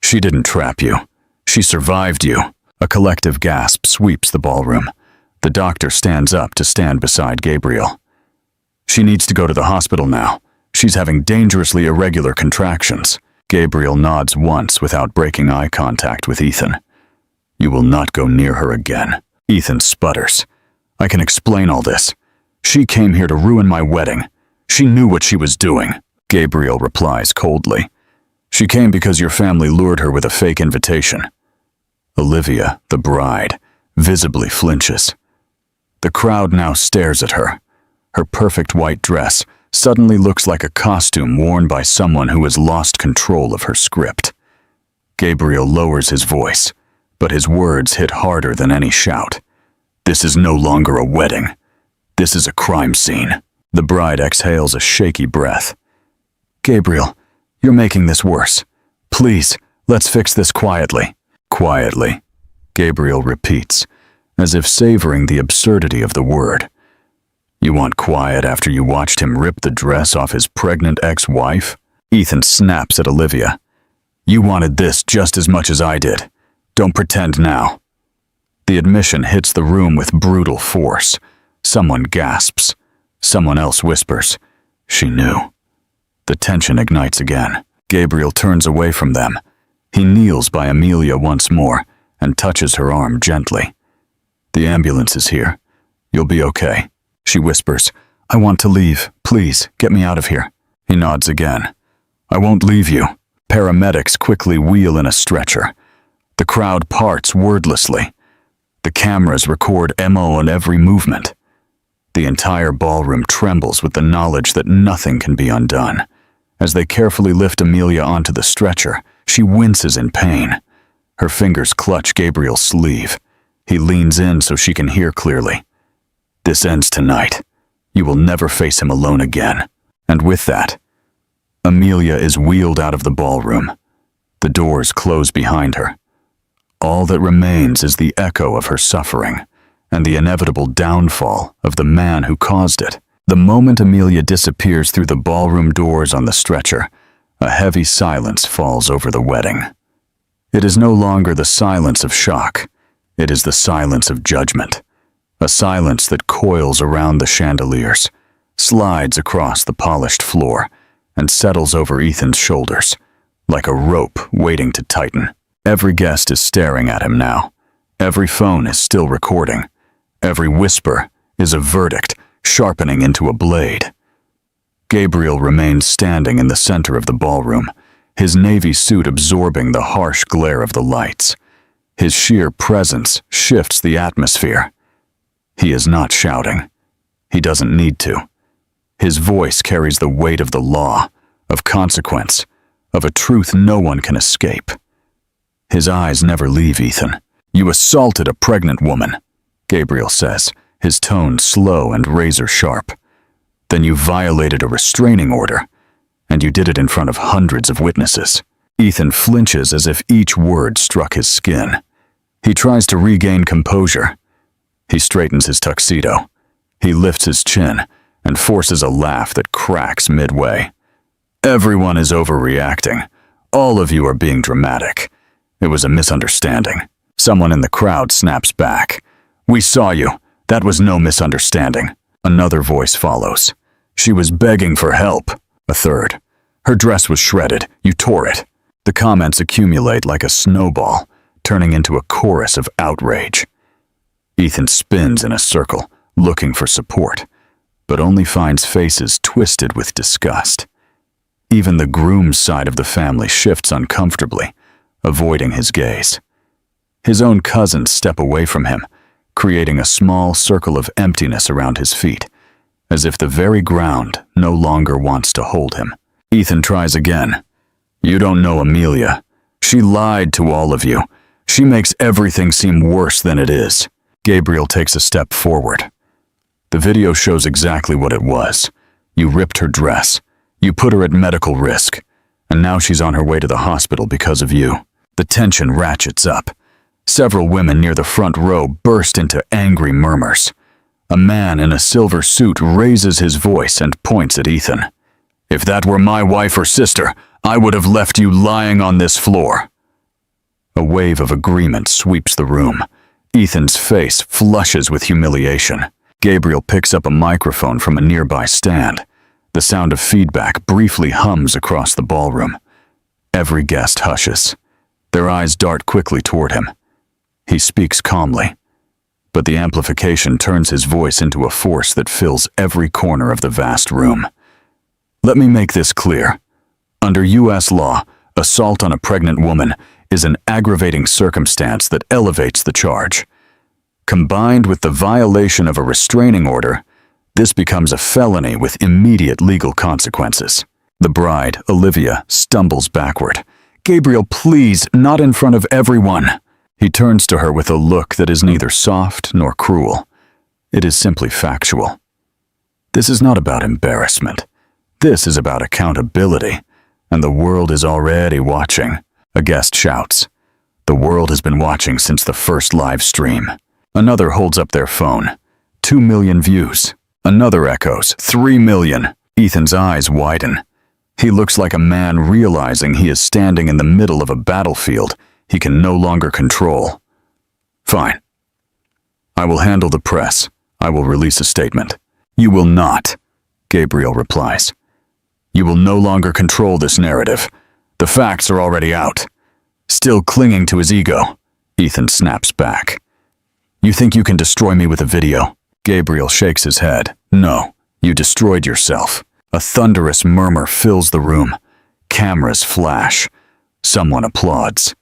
Speaker 1: "She didn't trap you. She survived you." A collective gasp sweeps the ballroom. The doctor stands up to stand beside Gabriel. "She needs to go to the hospital now. She's having dangerously irregular contractions." Gabriel nods once without breaking eye contact with Ethan. "You will not go near her again." Ethan sputters. "I can explain all this. She came here to ruin my wedding. She knew what she was doing." Gabriel replies coldly. "She came because your family lured her with a fake invitation. Olivia, the bride, visibly flinches. The crowd now stares at her. Her perfect white dress suddenly looks like a costume worn by someone who has lost control of her script. Gabriel lowers his voice, but his words hit harder than any shout. This is no longer a wedding. This is a crime scene. The bride exhales a shaky breath. Gabriel, you're making this worse. Please, let's fix this quietly. Quietly, Gabriel repeats, as if savoring the absurdity of the word. You want quiet after you watched him rip the dress off his pregnant ex-wife? Ethan snaps at Olivia. You wanted this just as much as I did. Don't pretend now. The admission hits the room with brutal force. Someone gasps. Someone else whispers. She knew. The tension ignites again. Gabriel turns away from them. He kneels by Amelia once more and touches her arm gently. The ambulance is here. You'll be okay. She whispers, I want to leave. Please, get me out of here. He nods again. I won't leave you. Paramedics quickly wheel in a stretcher. The crowd parts wordlessly. The cameras record MO on every movement. The entire ballroom trembles with the knowledge that nothing can be undone. As they carefully lift Amelia onto the stretcher, she winces in pain. Her fingers clutch Gabriel's sleeve. He leans in so she can hear clearly. This ends tonight. You will never face him alone again. And with that, Amelia is wheeled out of the ballroom. The doors close behind her. All that remains is the echo of her suffering and the inevitable downfall of the man who caused it. The moment Amelia disappears through the ballroom doors on the stretcher, a heavy silence falls over the wedding. It is no longer the silence of shock. It is the silence of judgment. A silence that coils around the chandeliers, slides across the polished floor, and settles over Ethan's shoulders, like a rope waiting to tighten. Every guest is staring at him now. Every phone is still recording. Every whisper is a verdict, sharpening into a blade. Gabriel remains standing in the center of the ballroom, his navy suit absorbing the harsh glare of the lights. His sheer presence shifts the atmosphere. He is not shouting. He doesn't need to. His voice carries the weight of the law, of consequence, of a truth no one can escape. His eyes never leave Ethan. You assaulted a pregnant woman, Gabriel says, his tone slow and razor sharp. Then you violated a restraining order, and you did it in front of hundreds of witnesses. Ethan flinches as if each word struck his skin. He tries to regain composure. He straightens his tuxedo. He lifts his chin and forces a laugh that cracks midway. Everyone is overreacting. All of you are being dramatic. It was a misunderstanding. Someone in the crowd snaps back. We saw you. That was no misunderstanding. Another voice follows. She was begging for help. A third. Her dress was shredded. You tore it. The comments accumulate like a snowball, turning into a chorus of outrage. Ethan spins in a circle, looking for support, but only finds faces twisted with disgust. Even the groom's side of the family shifts uncomfortably, avoiding his gaze. His own cousins step away from him, creating a small circle of emptiness around his feet, as if the very ground no longer wants to hold him. Ethan tries again. You don't know Amelia. She lied to all of you. She makes everything seem worse than it is. Gabriel takes a step forward. The video shows exactly what it was. You ripped her dress. You put her at medical risk. And now she's on her way to the hospital because of you. The tension ratchets up. Several women near the front row burst into angry murmurs. A man in a silver suit raises his voice and points at Ethan. If that were my wife or sister, I would have left you lying on this floor. A wave of agreement sweeps the room. Ethan's face flushes with humiliation. Gabriel picks up a microphone from a nearby stand. The sound of feedback briefly hums across the ballroom. Every guest hushes. Their eyes dart quickly toward him. He speaks calmly, but the amplification turns his voice into a force that fills every corner of the vast room. Let me make this clear. Under U.S. law, assault on a pregnant woman is an aggravating circumstance that elevates the charge. Combined with the violation of a restraining order, this becomes a felony with immediate legal consequences. The bride, Olivia, stumbles backward. "Gabriel, please, not in front of everyone." He turns to her with a look that is neither soft nor cruel. It is simply factual. This is not about embarrassment. This is about accountability, and the world is already watching. A guest shouts. The world has been watching since the first live stream. Another holds up their phone. 2 million views. Another echoes. 3 million. Ethan's eyes widen. He looks like a man realizing he is standing in the middle of a battlefield he can no longer control. "Fine. I will handle the press. I will release a statement." "You will not," Gabriel replies. "You will no longer control this narrative. The facts are already out." Still clinging to his ego, Ethan snaps back. "You think you can destroy me with a video?" Gabriel shakes his head. "No, you destroyed yourself." A thunderous murmur fills the room. Cameras flash. Someone applauds.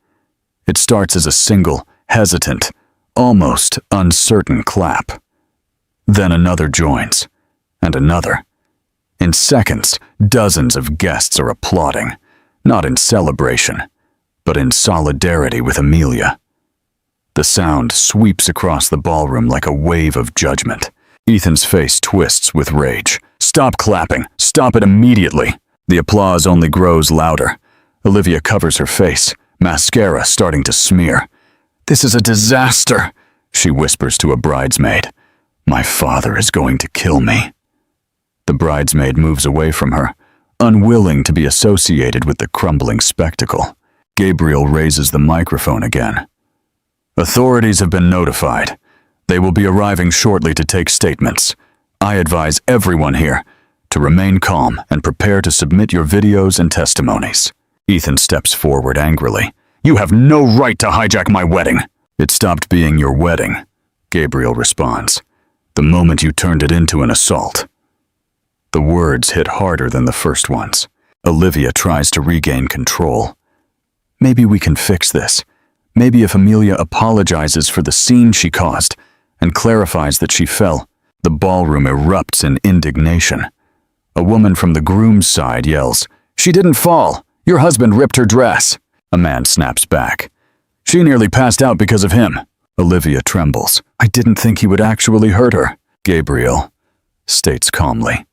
Speaker 1: It starts as a single, hesitant, almost uncertain clap. Then another joins, and another. In seconds, dozens of guests are applauding, not in celebration, but in solidarity with Amelia. The sound sweeps across the ballroom like a wave of judgment. Ethan's face twists with rage. "Stop clapping! Stop it immediately!" The applause only grows louder. Olivia covers her face, mascara starting to smear. "This is a disaster," she whispers to a bridesmaid. "My father is going to kill me." The bridesmaid moves away from her, unwilling to be associated with the crumbling spectacle. Gabriel raises the microphone again. "Authorities have been notified. They will be arriving shortly to take statements. I advise everyone here to remain calm and prepare to submit your videos and testimonies." Ethan steps forward angrily. "You have no right to hijack my wedding." "It stopped being your wedding," Gabriel responds, "the moment you turned it into an assault." The words hit harder than the first ones. Olivia tries to regain control. "Maybe we can fix this. Maybe if Amelia apologizes for the scene she caused and clarifies that she fell." The ballroom erupts in indignation. A woman from the groom's side yells, "She didn't fall. Your husband ripped her dress." A man snaps back. "She nearly passed out because of him." Olivia trembles. "I didn't think he would actually hurt her." Gabriel states calmly,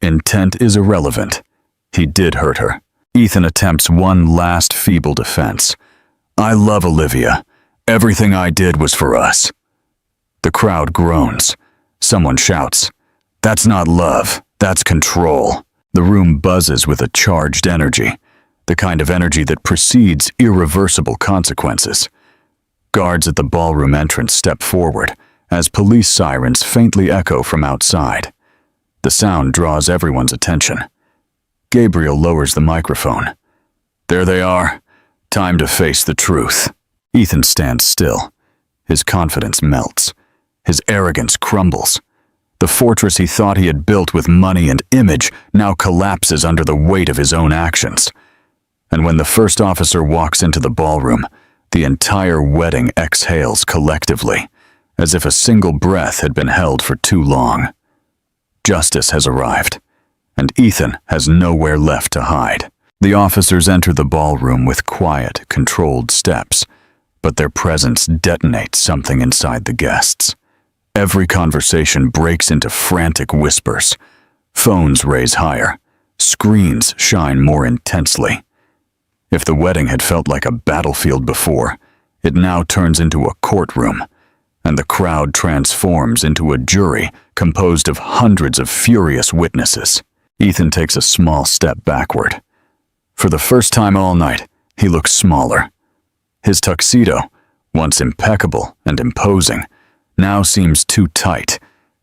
Speaker 1: "Intent is irrelevant. He did hurt her." Ethan attempts one last feeble defense. "I love Olivia. Everything I did was for us." The crowd groans. Someone shouts, "That's not love, that's control." The room buzzes with a charged energy, the kind of energy that precedes irreversible consequences. Guards at the ballroom entrance step forward as police sirens faintly echo from outside. The sound draws everyone's attention. Gabriel lowers the microphone. "There they are. Time to face the truth." Ethan stands still. His confidence melts. His arrogance crumbles. The fortress he thought he had built with money and image now collapses under the weight of his own actions. And when the first officer walks into the ballroom, the entire wedding exhales collectively, as if a single breath had been held for too long. Justice has arrived, and Ethan has nowhere left to hide. The officers enter the ballroom with quiet, controlled steps, but their presence detonates something inside the guests. Every conversation breaks into frantic whispers. Phones raise higher. Screens shine more intensely. If the wedding had felt like a battlefield before, it now turns into a courtroom, and the crowd transforms into a jury composed of hundreds of furious witnesses. Ethan takes a small step backward. For the first time all night, he looks smaller. His tuxedo, once impeccable and imposing, now seems too tight,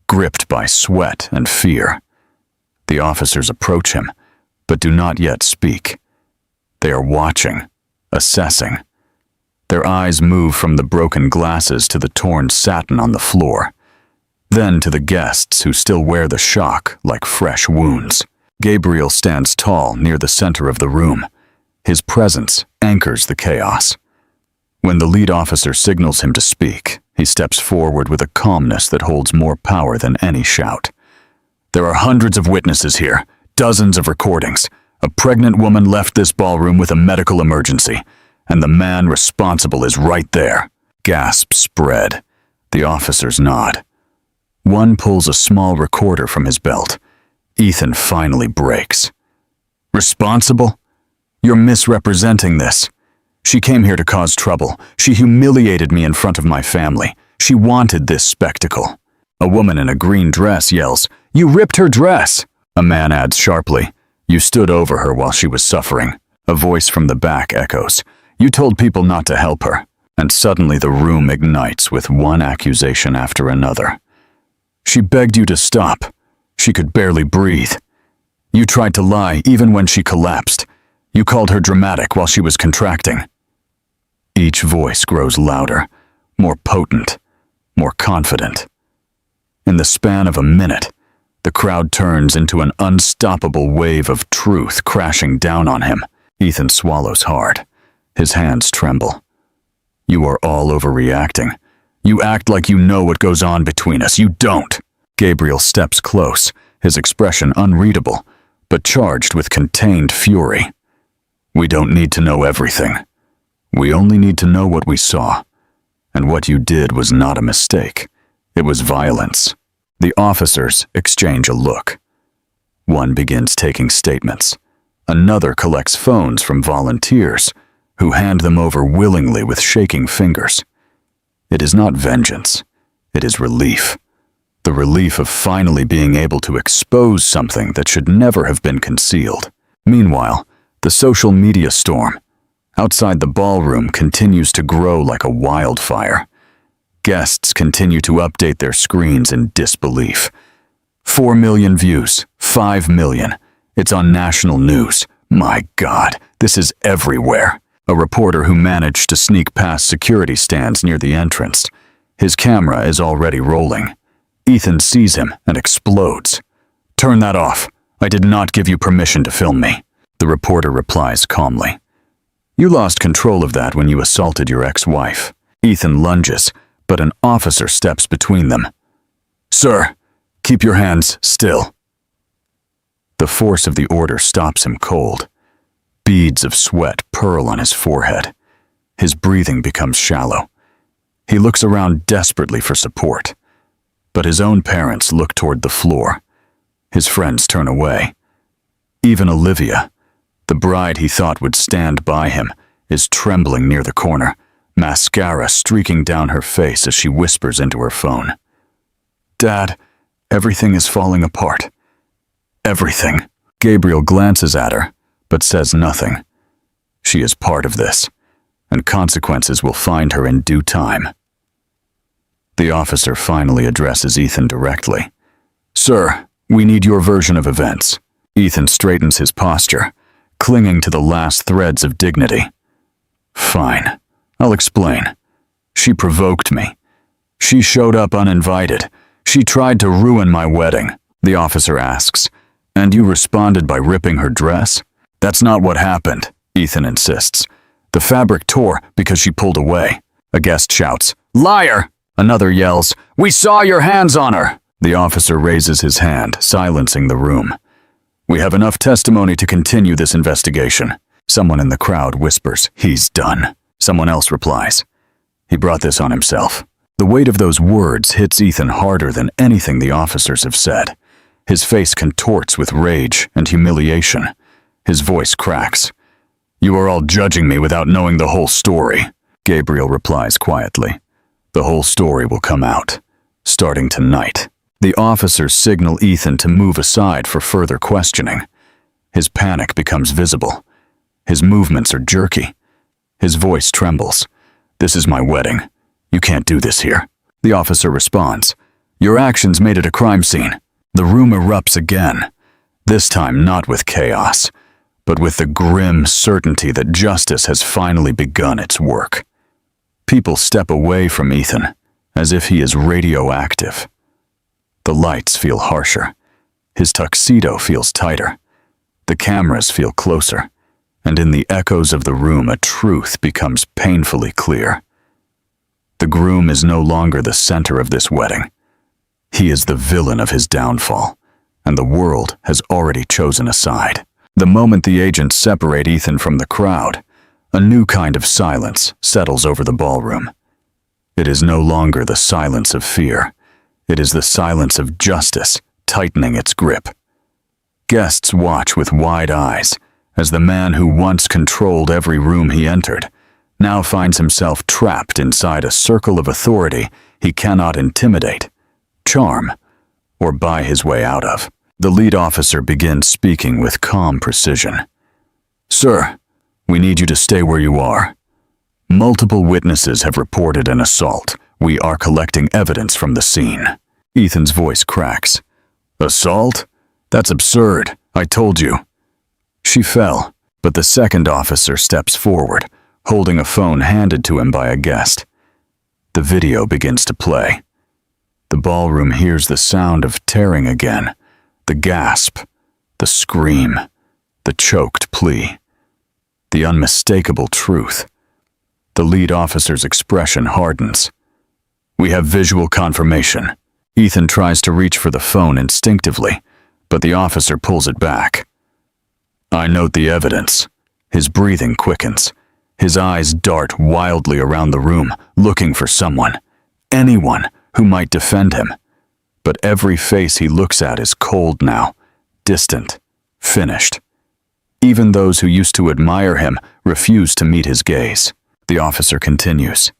Speaker 1: gripped by sweat and fear. The officers approach him, but do not yet speak. They are watching, assessing. Their eyes move from the broken glasses to the torn satin on the floor, then to the guests who still wear the shock like fresh wounds. Gabriel stands tall near the center of the room, His presence anchors the chaos. When the lead officer signals him to speak, he steps forward with a calmness that holds more power than any shout. There are hundreds of witnesses here, dozens of recordings. A pregnant woman left this ballroom with a medical emergency, and the man responsible is right there. Gasps spread. The officers nod. One pulls a small recorder from his belt. Ethan finally breaks. Responsible? You're misrepresenting this. She came here to cause trouble. She humiliated me in front of my family. She wanted this spectacle. A woman in a green dress yells, "You ripped her dress!" A man adds sharply, "You stood over her while she was suffering." A voice from the back echoes, "You told people not to help her." And suddenly the room ignites with one accusation after another. She begged you to stop. She could barely breathe. You tried to lie even when she collapsed. You called her dramatic while she was contracting. Each voice grows louder, more potent, more confident. In the span of a minute, the crowd turns into an unstoppable wave of truth crashing down on him. Ethan swallows hard. His hands tremble. You are all overreacting. You act like you know what goes on between us. You don't. Gabriel steps close, his expression unreadable, but charged with contained fury. We don't need to know everything. We only need to know what we saw. And what you did was not a mistake. It was violence. The officers exchange a look. One begins taking statements. Another collects phones from volunteers, who hand them over willingly with shaking fingers. It is not vengeance. It is relief. The relief of finally being able to expose something that should never have been concealed. Meanwhile, the social media storm outside the ballroom continues to grow like a wildfire. Guests continue to update their screens in disbelief. 4 million views, 5 million. It's on national news. My God, this is everywhere. A reporter who managed to sneak past security stands near the entrance. His camera is already rolling. Ethan sees him and explodes. "Turn that off. I did not give you permission to film me." The reporter replies calmly. "You lost control of that when you assaulted your ex-wife." Ethan lunges, but an officer steps between them. "Sir, keep your hands still." The force of the order stops him cold. Beads of sweat purl on his forehead. His breathing becomes shallow. He looks around desperately for support. But his own parents look toward the floor. His friends turn away. Even Olivia, the bride he thought would stand by him, is trembling near the corner, mascara streaking down her face as she whispers into her phone. "Dad, everything is falling apart. Everything." Gabriel glances at her, but says nothing. She is part of this, and consequences will find her in due time. The officer finally addresses Ethan directly. "Sir, we need your version of events." Ethan straightens his posture, clinging to the last threads of dignity. "Fine, I'll explain. She provoked me. She showed up uninvited. She tried to ruin my wedding." The officer asks, "And you responded by ripping her dress?" "That's not what happened," Ethan insists. "The fabric tore because she pulled away." A guest shouts, "Liar!" Another yells, "We saw your hands on her!" The officer raises his hand, silencing the room. "We have enough testimony to continue this investigation." Someone in the crowd whispers, "He's done." Someone else replies, "He brought this on himself." The weight of those words hits Ethan harder than anything the officers have said. His face contorts with rage and humiliation. His voice cracks. "You are all judging me without knowing the whole story." Gabriel replies quietly, "The whole story will come out, starting tonight." The officers signal Ethan to move aside for further questioning. His panic becomes visible. His movements are jerky. His voice trembles. "This is my wedding. You can't do this here." The officer responds, "Your actions made it a crime scene." The room erupts again, this time not with chaos, but with the grim certainty that justice has finally begun its work. People step away from Ethan, as if he is radioactive. The lights feel harsher. His tuxedo feels tighter. The cameras feel closer. and in the echoes of the room a truth becomes painfully clear. The groom is no longer the center of this wedding. He is the villain of his downfall, and the world has already chosen a side. The moment the agents separate Ethan from the crowd, a new kind of silence settles over the ballroom. It is no longer the silence of fear. It is the silence of justice tightening its grip. Guests watch with wide eyes as the man who once controlled every room he entered now finds himself trapped inside a circle of authority he cannot intimidate, charm, or buy his way out of. The lead officer begins speaking with calm precision. "Sir, we need you to stay where you are. Multiple witnesses have reported an assault. We are collecting evidence from the scene." Ethan's voice cracks. "Assault? That's absurd. I told you." She fell, but the second officer steps forward, holding a phone handed to him by a guest. The video begins to play. The ballroom hears the sound of tearing again, the gasp, the scream, the choked plea, the unmistakable truth. The lead officer's expression hardens. "We have visual confirmation." Ethan tries to reach for the phone instinctively, but the officer pulls it back. "I note the evidence." His breathing quickens. His eyes dart wildly around the room, looking for someone, anyone who might defend him. But every face he looks at is cold now, distant, finished. Even those who used to admire him refuse to meet his gaze. The officer continues.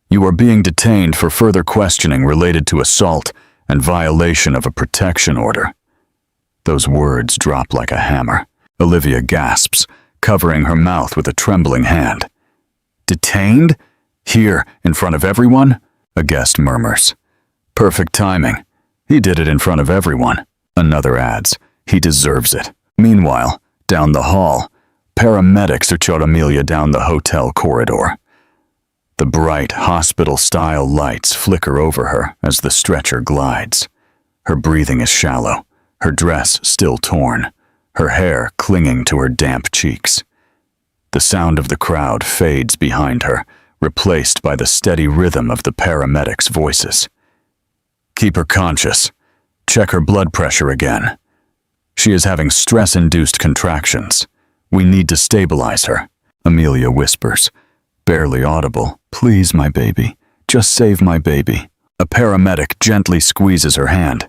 Speaker 1: "You are being detained for further questioning related to assault and violation of a protection order." Those words drop like a hammer. Olivia gasps, covering her mouth with a trembling hand. "Detained? Here, in front of everyone?" a guest murmurs. "Perfect timing. He did it in front of everyone." Another adds, "He deserves it." Meanwhile, down the hall, paramedics usher Amelia down the hotel corridor. The bright, hospital-style lights flicker over her as the stretcher glides. Her breathing is shallow, her dress still torn, her hair clinging to her damp cheeks. The sound of the crowd fades behind her, replaced by the steady rhythm of the paramedics' voices. "Keep her conscious. Check her blood pressure again. She is having stress-induced contractions. We need to stabilize her," Amelia whispers, barely audible. "Please, my baby. Just save my baby." A paramedic gently squeezes her hand.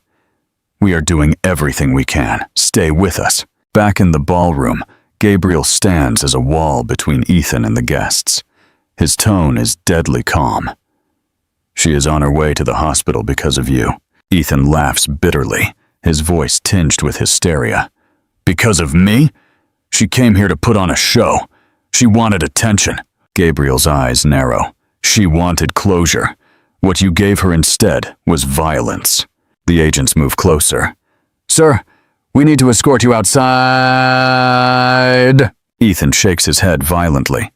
Speaker 1: "We are doing everything we can. Stay with us." Back in the ballroom, Gabriel stands as a wall between Ethan and the guests. His tone is deadly calm. "She is on her way to the hospital because of you." Ethan laughs bitterly, his voice tinged with hysteria. "Because of me? She came here to put on a show. She wanted attention." Gabriel's eyes narrow. "She wanted closure. What you gave her instead was violence." The agents move closer. "Sir, we need to escort you outside." Ethan shakes his head violently.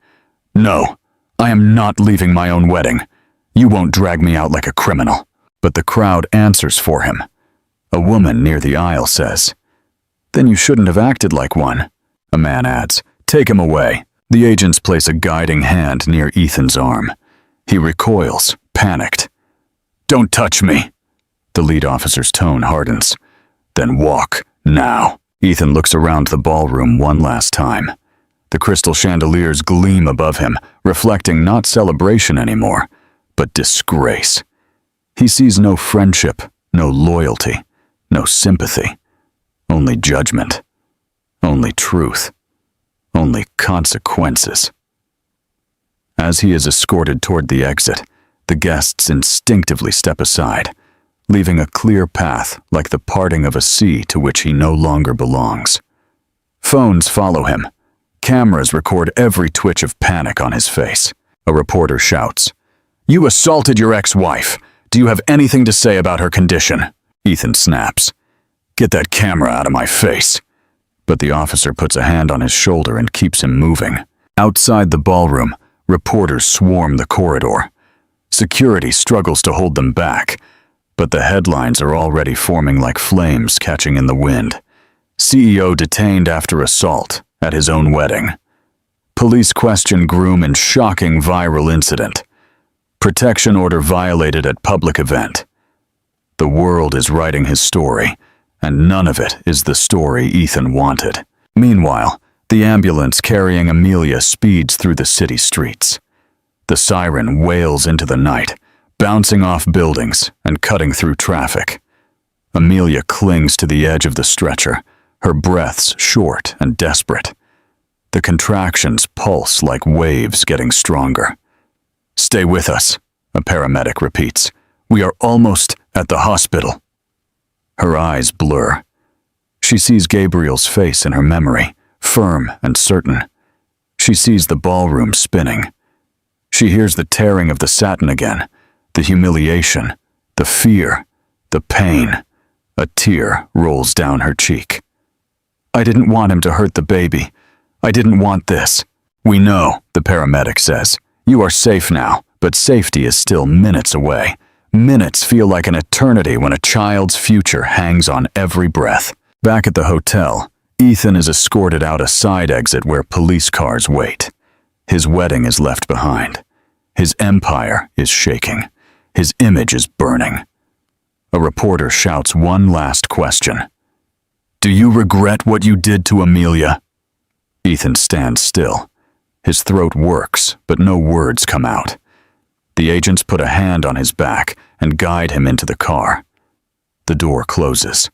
Speaker 1: "No, I am not leaving my own wedding. You won't drag me out like a criminal." But the crowd answers for him. A woman near the aisle says, "Then you shouldn't have acted like one." A man adds, "Take him away." The agents place a guiding hand near Ethan's arm. He recoils, panicked. "Don't touch me." The lead officer's tone hardens. "Then walk, now." Ethan looks around the ballroom one last time. The crystal chandeliers gleam above him, reflecting not celebration anymore, but disgrace. He sees no friendship, no loyalty, no sympathy. Only judgment. Only truth. Only consequences. As he is escorted toward the exit, the guests instinctively step aside, leaving a clear path like the parting of a sea to which he no longer belongs. Phones follow him. Cameras record every twitch of panic on his face. A reporter shouts, "You assaulted your ex-wife. Do you have anything to say about her condition?" Ethan snaps, "Get that camera out of my face." But the officer puts a hand on his shoulder and keeps him moving. Outside the ballroom, reporters swarm the corridor. Security struggles to hold them back, but the headlines are already forming like flames catching in the wind. CEO detained after assault at his own wedding. Police question groom in shocking viral incident. Protection order violated at public event. The world is writing his story, and none of it is the story Ethan wanted. Meanwhile, the ambulance carrying Amelia speeds through the city streets. The siren wails into the night, bouncing off buildings and cutting through traffic. Amelia clings to the edge of the stretcher, her breaths short and desperate. The contractions pulse like waves getting stronger. "Stay with us," a paramedic repeats. "We are almost at the hospital." Her eyes blur. She sees Gabriel's face in her memory, firm and certain. She sees the ballroom spinning. She hears the tearing of the satin again, the humiliation, the fear, the pain. A tear rolls down her cheek. "I didn't want him to hurt the baby. I didn't want this." "We know," the paramedic says. "You are safe now, but safety is still minutes away. Minutes feel like an eternity when a child's future hangs on every breath." Back at the hotel, Ethan is escorted out a side exit where police cars wait. His wedding is left behind. His empire is shaking. His image is burning. A reporter shouts one last question. "Do you regret what you did to Amelia?" Ethan stands still. His throat works, but no words come out. The agents put a hand on his back and guide him into the car. The door closes.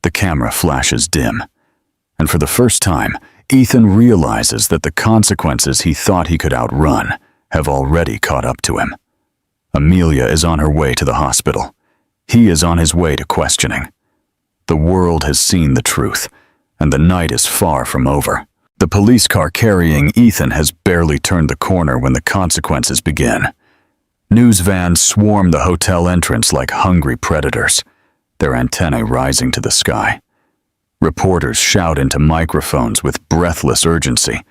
Speaker 1: The camera flashes dim. And for the first time, Ethan realizes that the consequences he thought he could outrun have already caught up to him. Amelia is on her way to the hospital. He is on his way to questioning. The world has seen the truth, and the night is far from over. The police car carrying Ethan has barely turned the corner when the consequences begin. News vans swarm the hotel entrance like hungry predators, their antennae rising to the sky. Reporters shout into microphones with breathless urgency,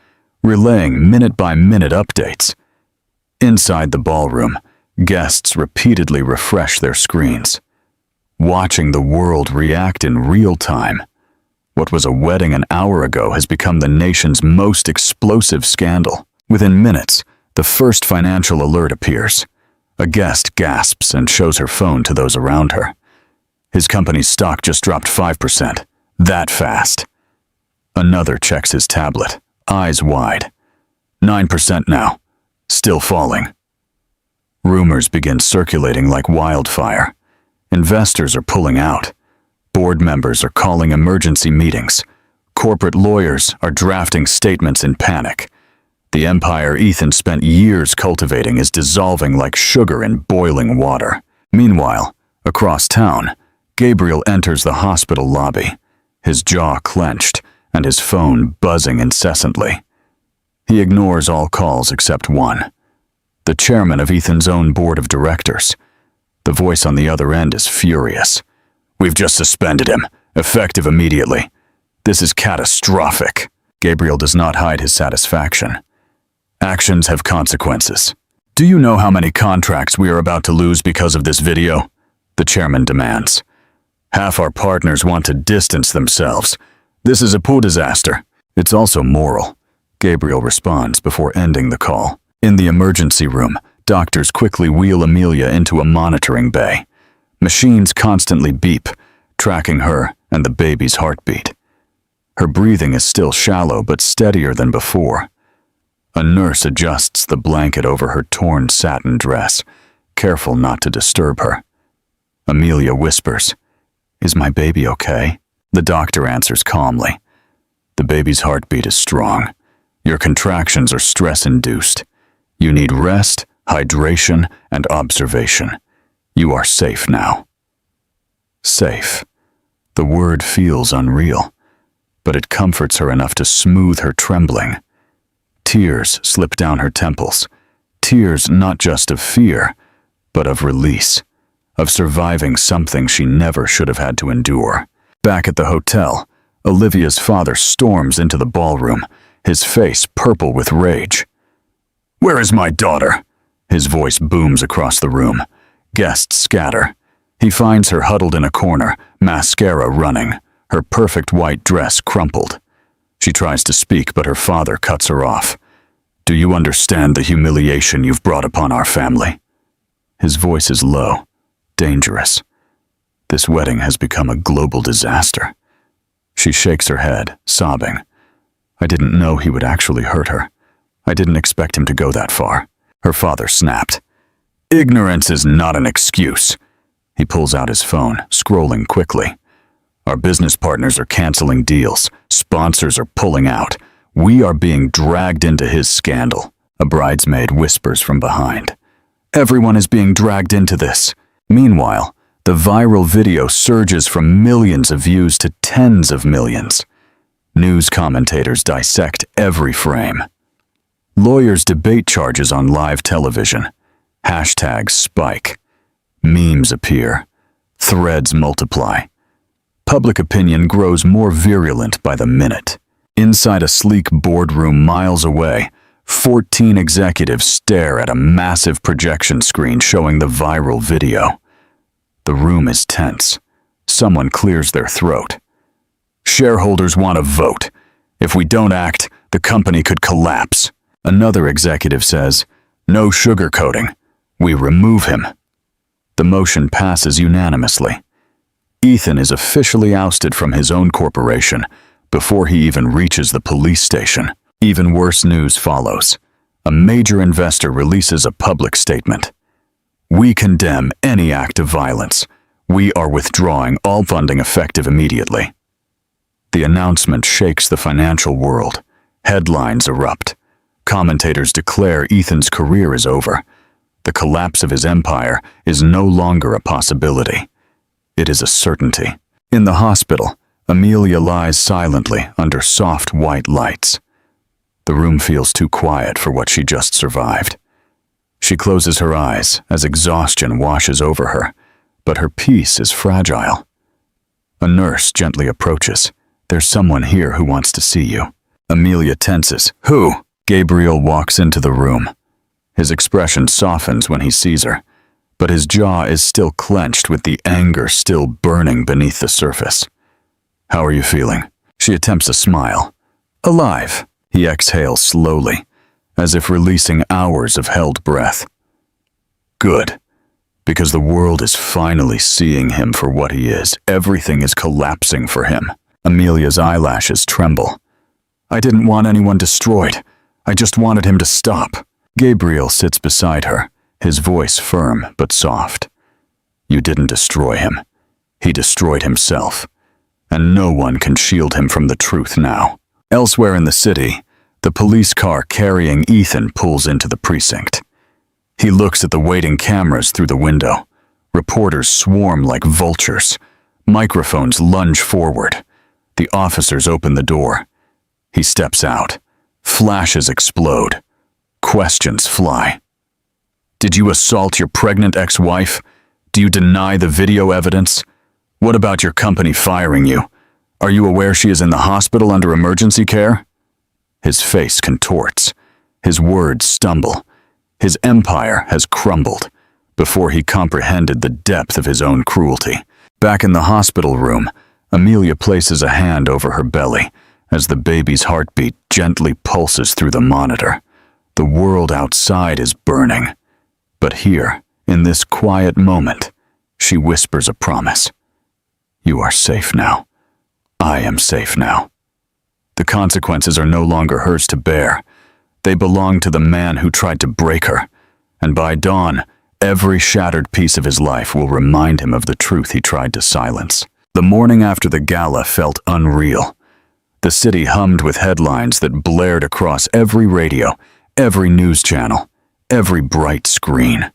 Speaker 1: relaying minute-by-minute updates. Inside the ballroom, guests repeatedly refresh their screens, watching the world react in real time. What was a wedding an hour ago has become the nation's most explosive scandal. Within minutes, the first financial alert appears. A guest gasps and shows her phone to those around her. His company's stock just dropped 5%. That fast. Another checks his tablet, eyes wide. 9% now. Still falling. Rumors begin circulating like wildfire. Investors are pulling out. Board members are calling emergency meetings. Corporate lawyers are drafting statements in panic. The empire Ethan spent years cultivating is dissolving like sugar in boiling water. Meanwhile, across town, Gabriel enters the hospital lobby, his jaw clenched and his phone buzzing incessantly. He ignores all calls except one. The chairman of Ethan's own board of directors. The voice on the other end is furious. "We've just suspended him, effective immediately. This is catastrophic." Gabriel does not hide his satisfaction. "Actions have consequences. Do you know how many contracts we are about to lose because of this video?" the chairman demands. "Half our partners want to distance themselves. This is a pure disaster." "It's also moral," Gabriel responds before ending the call. In the emergency room, doctors quickly wheel Amelia into a monitoring bay. Machines constantly beep, tracking her and the baby's heartbeat. Her breathing is still shallow but steadier than before. A nurse adjusts the blanket over her torn satin dress, careful not to disturb her. Amelia whispers, "Is my baby okay?" The doctor answers calmly, "The baby's heartbeat is strong. Your contractions are stress-induced. You need rest, hydration, and observation. You are safe now." Safe. The word feels unreal, but it comforts her enough to smooth her trembling. Tears slip down her temples. Tears not just of fear, but of release, of surviving something she never should have had to endure. Back at the hotel, Olivia's father storms into the ballroom, his face purple with rage. "Where is my daughter?" His voice booms across the room. Guests scatter. He finds her huddled in a corner, mascara running, her perfect white dress crumpled. She tries to speak, but her father cuts her off. Do you understand the humiliation you've brought upon our family? His voice is low, dangerous. This wedding has become a global disaster. She shakes her head, sobbing. I didn't know he would actually hurt her. I didn't expect him to go that far. Her father snapped. Ignorance is not an excuse. He pulls out his phone, scrolling quickly. Our business partners are canceling deals. Sponsors are pulling out. We are being dragged into his scandal. A bridesmaid whispers from behind. Everyone is being dragged into this. Meanwhile, the viral video surges from millions of views to tens of millions. News commentators dissect every frame. Lawyers debate charges on live television. Hashtags spike. Memes appear. Threads multiply. Public opinion grows more virulent by the minute. Inside a sleek boardroom miles away, 14 executives stare at a massive projection screen showing the viral video. The room is tense. Someone clears their throat. Shareholders want a vote. If we don't act, the company could collapse. Another executive says, no sugarcoating. We remove him. The motion passes unanimously. Ethan is officially ousted from his own corporation before he even reaches the police station. Even worse news follows. A major investor releases a public statement. We condemn any act of violence. We are withdrawing all funding effective immediately. The announcement shakes the financial world. Headlines erupt. Commentators declare Ethan's career is over. The collapse of his empire is no longer a possibility. It is a certainty. In the hospital, Amelia lies silently under soft white lights. The room feels too quiet for what she just survived. She closes her eyes as exhaustion washes over her, but her peace is fragile. A nurse gently approaches. There's someone here who wants to see you. Amelia tenses. Who? Gabriel walks into the room. His expression softens when he sees her, but his jaw is still clenched with the anger still burning beneath the surface. How are you feeling? She attempts a smile. Alive. He exhales slowly, as if releasing hours of held breath. Good, because the world is finally seeing him for what he is. Everything is collapsing for him. Amelia's eyelashes tremble. I didn't want anyone destroyed. I just wanted him to stop. Gabriel sits beside her, his voice firm but soft. You didn't destroy him. He destroyed himself. And no one can shield him from the truth now. Elsewhere in the city, the police car carrying Ethan pulls into the precinct. He looks at the waiting cameras through the window. Reporters swarm like vultures. Microphones lunge forward. The officers open the door. He steps out. Flashes explode. Questions fly. Did you assault your pregnant ex-wife? Do you deny the video evidence? What about your company firing you? Are you aware she is in the hospital under emergency care? His face contorts. His words stumble. His empire has crumbled before he comprehended the depth of his own cruelty. Back in the hospital room, Amelia places a hand over her belly as the baby's heartbeat gently pulses through the monitor. The world outside is burning. But here, in this quiet moment, she whispers a promise. You are safe now. I am safe now. The consequences are no longer hers to bear. They belong to the man who tried to break her. And by dawn, every shattered piece of his life will remind him of the truth he tried to silence. The morning after the gala felt unreal. The city hummed with headlines that blared across every radio, every news channel, every bright screen.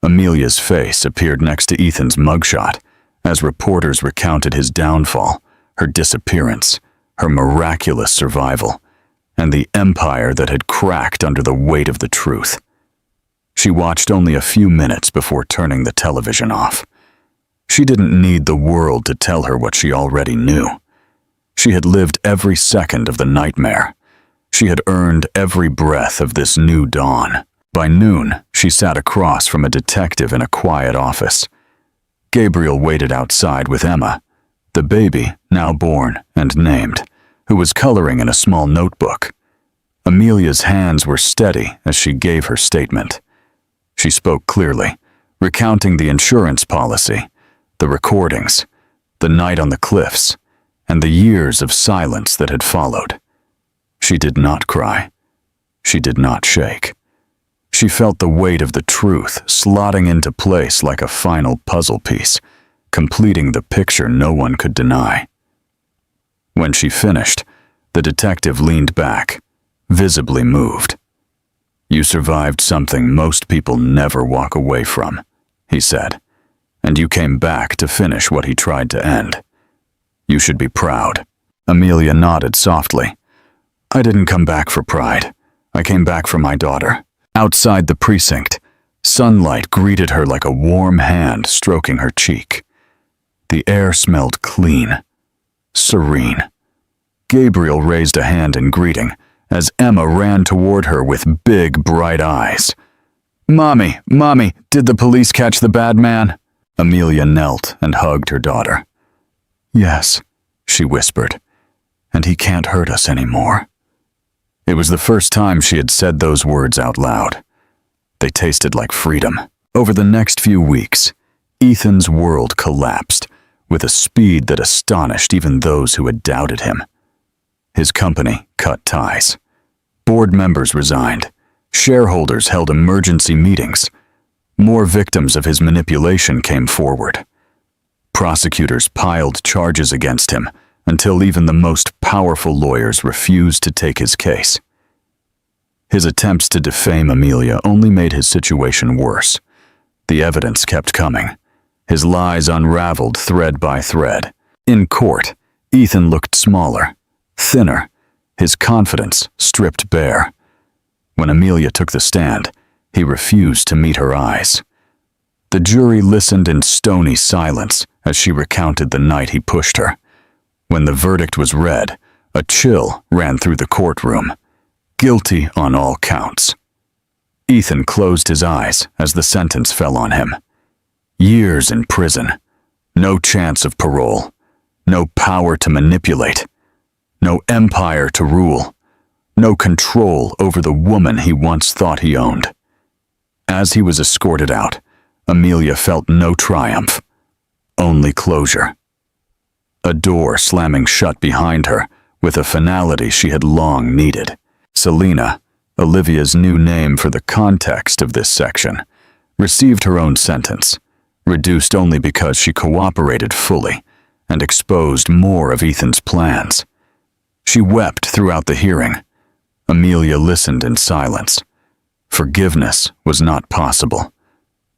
Speaker 1: Amelia's face appeared next to Ethan's mugshot as reporters recounted his downfall, her disappearance, her miraculous survival, and the empire that had cracked under the weight of the truth. She watched only a few minutes before turning the television off. She didn't need the world to tell her what she already knew. She had lived every second of the nightmare. She had earned every breath of this new dawn. By noon, she sat across from a detective in a quiet office. Gabriel waited outside with Emma, the baby now born and named, who was coloring in a small notebook. Amelia's hands were steady as she gave her statement. She spoke clearly, recounting the insurance policy, the recordings, the night on the cliffs, and the years of silence that had followed. She did not cry. She did not shake. She felt the weight of the truth slotting into place like a final puzzle piece, completing the picture no one could deny. When she finished, the detective leaned back, visibly moved. "You survived something most people never walk away from," he said, "and you came back to finish what he tried to end. You should be proud." Amelia nodded softly. "I didn't come back for pride. I came back for my daughter." Outside the precinct, sunlight greeted her like a warm hand stroking her cheek. The air smelled clean, serene. Gabriel raised a hand in greeting as Emma ran toward her with big, bright eyes. Mommy, did the police catch the bad man?" Amelia knelt and hugged her daughter. "Yes," she whispered, "and he can't hurt us anymore." It was the first time she had said those words out loud. They tasted like freedom. Over the next few weeks, Ethan's world collapsed with a speed that astonished even those who had doubted him. His company cut ties. Board members resigned. Shareholders held emergency meetings. More victims of his manipulation came forward. Prosecutors piled charges against him until even the most powerful lawyers refused to take his case. His attempts to defame Amelia only made his situation worse. The evidence kept coming. His lies unraveled thread by thread. In court, Ethan looked smaller, thinner, his confidence stripped bare. When Amelia took the stand, he refused to meet her eyes. The jury listened in stony silence as she recounted the night he pushed her. When the verdict was read, a chill ran through the courtroom. Guilty on all counts. Ethan closed his eyes as the sentence fell on him. Years in prison. No chance of parole. No power to manipulate. No empire to rule. No control over the woman he once thought he owned. As he was escorted out, Amelia felt no triumph, only closure. A door slamming shut behind her with a finality she had long needed. Selena, Olivia's new name for the context of this section, received her own sentence, reduced only because she cooperated fully and exposed more of Ethan's plans. She wept throughout the hearing. Amelia listened in silence. Forgiveness was not possible,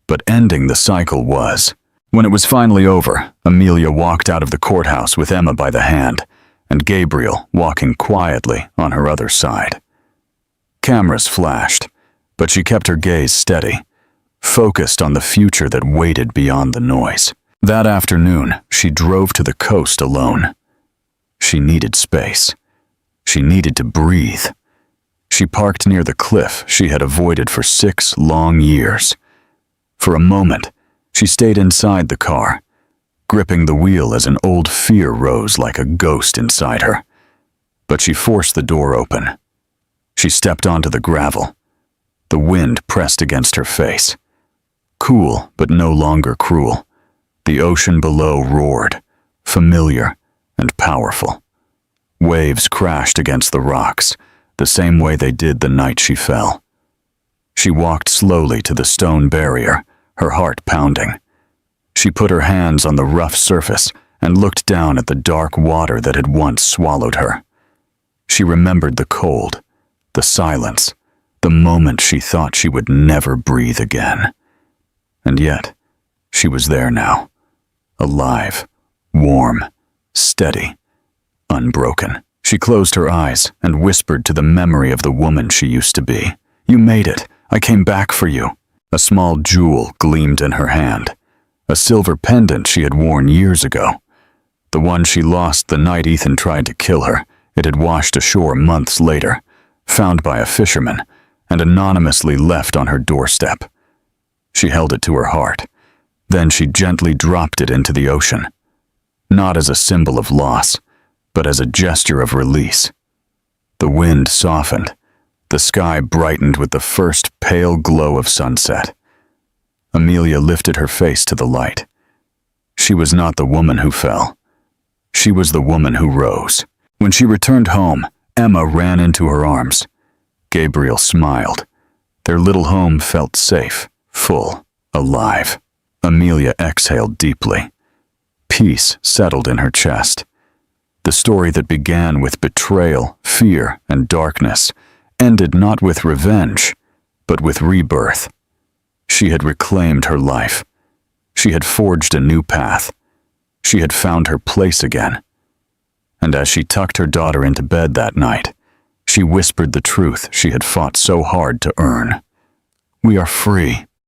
Speaker 1: but ending the cycle was. When it was finally over, Amelia walked out of the courthouse with Emma by the hand, and Gabriel walking quietly on her other side. Cameras flashed, but she kept her gaze steady, focused on the future that waited beyond the noise. That afternoon, she drove to the coast alone. She needed space. She needed to breathe. She parked near the cliff she had avoided for 6 long years. For a moment, she stayed inside the car, gripping the wheel as an old fear rose like a ghost inside her. But she forced the door open. She stepped onto the gravel. The wind pressed against her face. Cool, but no longer cruel. The ocean below roared, familiar and powerful. Waves crashed against the rocks, the same way they did the night she fell. She walked slowly to the stone barrier, her heart pounding. She put her hands on the rough surface and looked down at the dark water that had once swallowed her. She remembered the cold, the silence, the moment she thought she would never breathe again. And yet, she was there now, alive, warm, steady, unbroken. She closed her eyes and whispered to the memory of the woman she used to be. "You made it. I came back for you." A small jewel gleamed in her hand, a silver pendant she had worn years ago. The one she lost the night Ethan tried to kill her. It had washed ashore months later, found by a fisherman, and anonymously left on her doorstep. She held it to her heart. Then she gently dropped it into the ocean, not as a symbol of loss, but as a gesture of release. The wind softened, The sky brightened with the first pale glow of sunset. Amelia lifted her face to the light. She was not the woman who fell. She was the woman who rose. When she returned home, Emma ran into her arms. Gabriel smiled. Their little home felt safe, full, alive. Amelia exhaled deeply. Peace settled in her chest. The story that began with betrayal, fear, and darkness ended not with revenge, but with rebirth. She had reclaimed her life. She had forged a new path. She had found her place again. And as she tucked her daughter into bed that night, she whispered the truth she had fought so hard to earn. We are free.